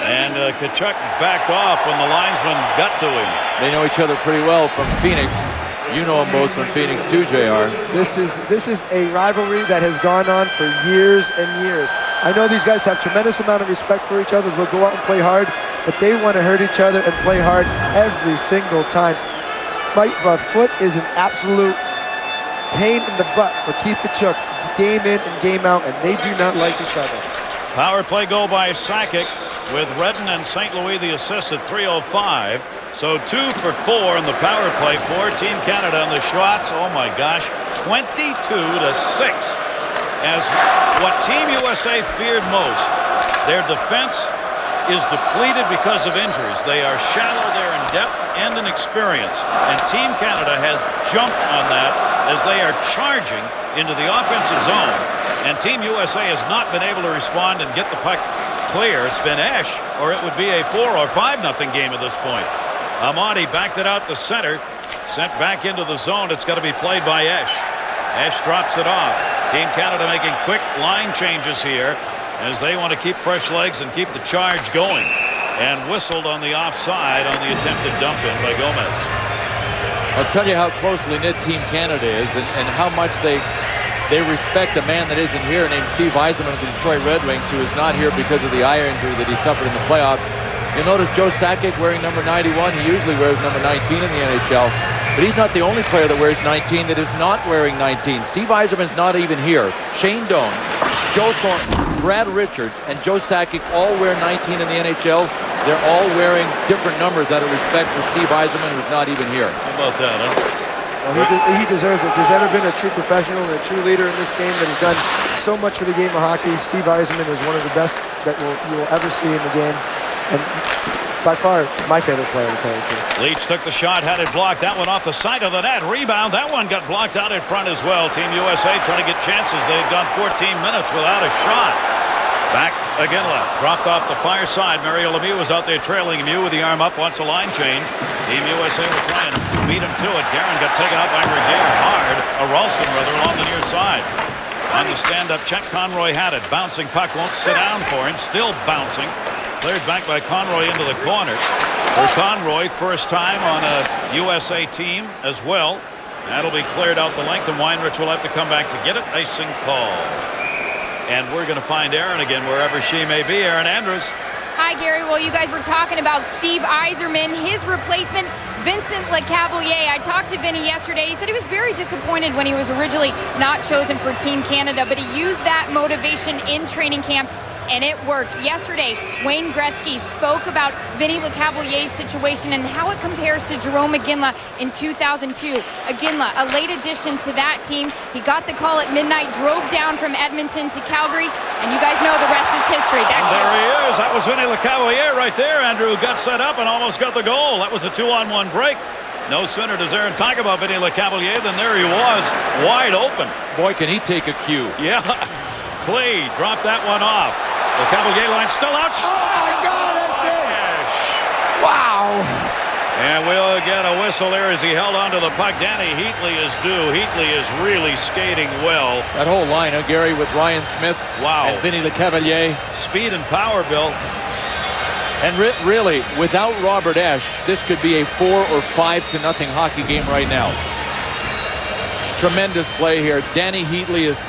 And Tkachuk backed off when the linesman got to him. They know each other pretty well from Phoenix. You know them both from Phoenix too, JR. This is a rivalry that has gone on for years and years. I know these guys have tremendous amount of respect for each other. They'll go out and play hard, but they want to hurt each other and play hard every single time. Mike Foote is an absolute pain in the butt for Keith Tkachuk, game in and game out, and they do not like each other. Power play goal by Sakic with Redden and St. Louis the assist at 3:05. So 2 for 4 in the power play for Team Canada, and the shots, oh my gosh, 22-6. As what Team USA feared most, their defense is depleted because of injuries. They are shallow there in depth and in experience, and Team Canada has jumped on that as they are charging into the offensive zone, and Team USA has not been able to respond and get the puck clear. It's been Esch, or it would be a 4 or 5-0 game at this point. Amati backed it out the center, sent back into the zone. It's got to be played by Esch. Esch drops it off. Team Canada making quick line changes here as they want to keep fresh legs and keep the charge going. And whistled on the offside on the attempted dump in by Gomez. I'll tell you how closely knit Team Canada is and how much they respect a man that isn't here named Steve Yzerman of the Detroit Red Wings, who is not here because of the eye injury that he suffered in the playoffs. You'll notice Joe Sakic wearing number 91. He usually wears number 19 in the NHL. But he's not the only player that wears 19 that is not wearing 19. Steve Yzerman's not even here. Shane Doan, Joe Thornton, Brad Richards, and Joe Sakic all wear 19 in the NHL. They're all wearing different numbers out of respect for Steve Yzerman, who's not even here. How about that, huh? Well, he deserves it. There's ever been a true professional and a true leader in this game that has done so much for the game of hockey. Steve Yzerman is one of the best that you will ever see in the game. And by far, my favorite player, to tell you the truth. Leach took the shot, had it blocked. That one off the side of the net. Rebound. That one got blocked out in front as well. Team USA trying to get chances. They've gone 14 minutes without a shot. Back again left. Dropped off the far side. Mario Lemieux was out there trailing Lemieux with the arm up. Wants a line change. Team USA will try and beat him to it. Guerin got taken out by Regier hard. Ralston rather along the near side. On the stand-up check, Conroy had it. Bouncing puck won't sit down for him. Still bouncing. Cleared back by Conroy into the corner. For Conroy, first time on a USA team as well. That'll be cleared out the length, and Weinrich will have to come back to get it. Icing call. And we're going to find Erin again wherever she may be. Erin Andrews. Hi, Gary. Well, you guys were talking about Steve Yzerman, his replacement, Vincent Lecavalier. I talked to Vinny yesterday. He said he was very disappointed when he was originally not chosen for Team Canada, but he used that motivation in training camp, and it worked. Yesterday, Wayne Gretzky spoke about Vinny Lecavalier's situation and how it compares to Jarome Iginla in 2002. Iginla, a late addition to that team. He got the call at midnight, drove down from Edmonton to Calgary, and you guys know the rest is history. There he is. That was Vinny Lecavalier right there. Andrew got set up and almost got the goal. That was a 2-on-1 break. No sooner does Aaron talk about Vinny Lecavalier than there he was, wide open. Boy, can he take a cue. Yeah. Clay dropped that one off. The Cavalier line still out. Oh, my God, that's it. Wow. And we'll get a whistle there as he held onto the puck. Danny Heatley is due. Heatley is really skating well. That whole line, Gary, with Ryan Smith wow. and Vinny Lecavalier. Speed and power, Bill. And really, without Robert Ashe, this could be a 4 or 5-0 hockey game right now. Tremendous play here. Danny Heatley is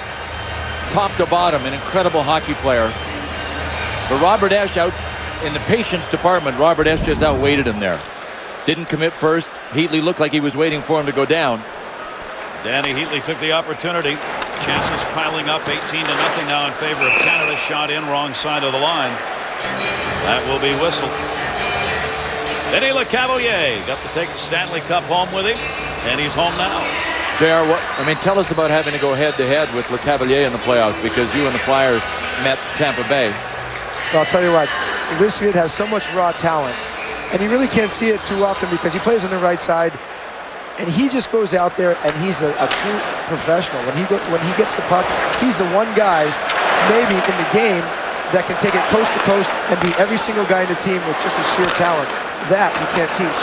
top to bottom an incredible hockey player. But Robert Ashe out in the patience department. Robert Ashe just outweighted him there. Didn't commit first. Heatley looked like he was waiting for him to go down. Danny Heatley took the opportunity. Chances piling up, 18-0 now in favor of Canada. Shot in, wrong side of the line. That will be whistled. Vinny Lecavalier got to take the Stanley Cup home with him, and he's home now. JR, tell us about having to go head-to-head with Lecavalier in the playoffs, because you and the Flyers met Tampa Bay. Well, I'll tell you what, this kid has so much raw talent, and you really can't see it too often because he plays on the right side, and he just goes out there and he's a true professional. When he gets the puck, he's the one guy maybe in the game that can take it coast to coast and beat every single guy in the team with just a sheer talent. That you can't teach.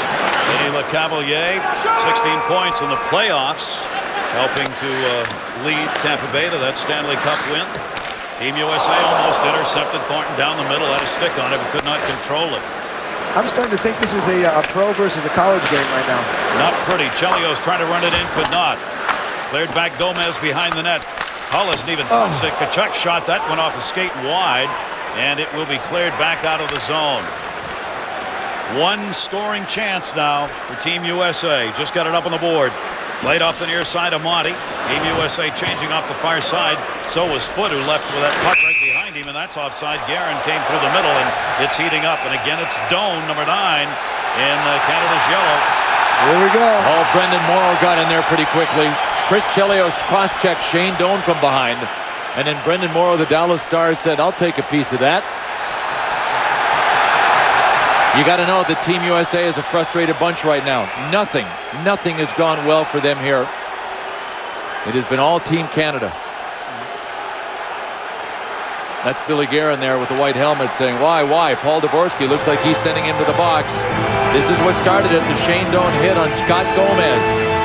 Vinny Lecavalier, 16 points in the playoffs, helping to lead Tampa Bay to that Stanley Cup win. Team USA almost intercepted Thornton down the middle, had a stick on it, but could not control it. I'm starting to think this is a pro versus a college game right now. Not pretty. Chelios trying to run it in, could not. Cleared back Gomez behind the net. Hull hasn't even touched it. Kachuk shot that one off the skate wide, and it will be cleared back out of the zone. One scoring chance now for Team USA. Just got it up on the board. Played off the near side of Monty. Team USA changing off the far side. So was Foote, who left with that puck right behind him, and that's offside. Guerin came through the middle, and it's heating up. And again, it's Doan, number 9, in Canada's yellow. Here we go. Oh, Brendan Morrow got in there pretty quickly. Chris Chelios cross-checked Shane Doan from behind. And then Brendan Morrow, the Dallas Stars, said, I'll take a piece of that. You got to know that Team USA is a frustrated bunch right now. Nothing has gone well for them here. It has been all Team Canada. That's Billy Guerin there with the white helmet saying, why? Paul Dvorsky looks like he's sending him to the box. This is what started it, the Shane Doan hit on Scott Gomez.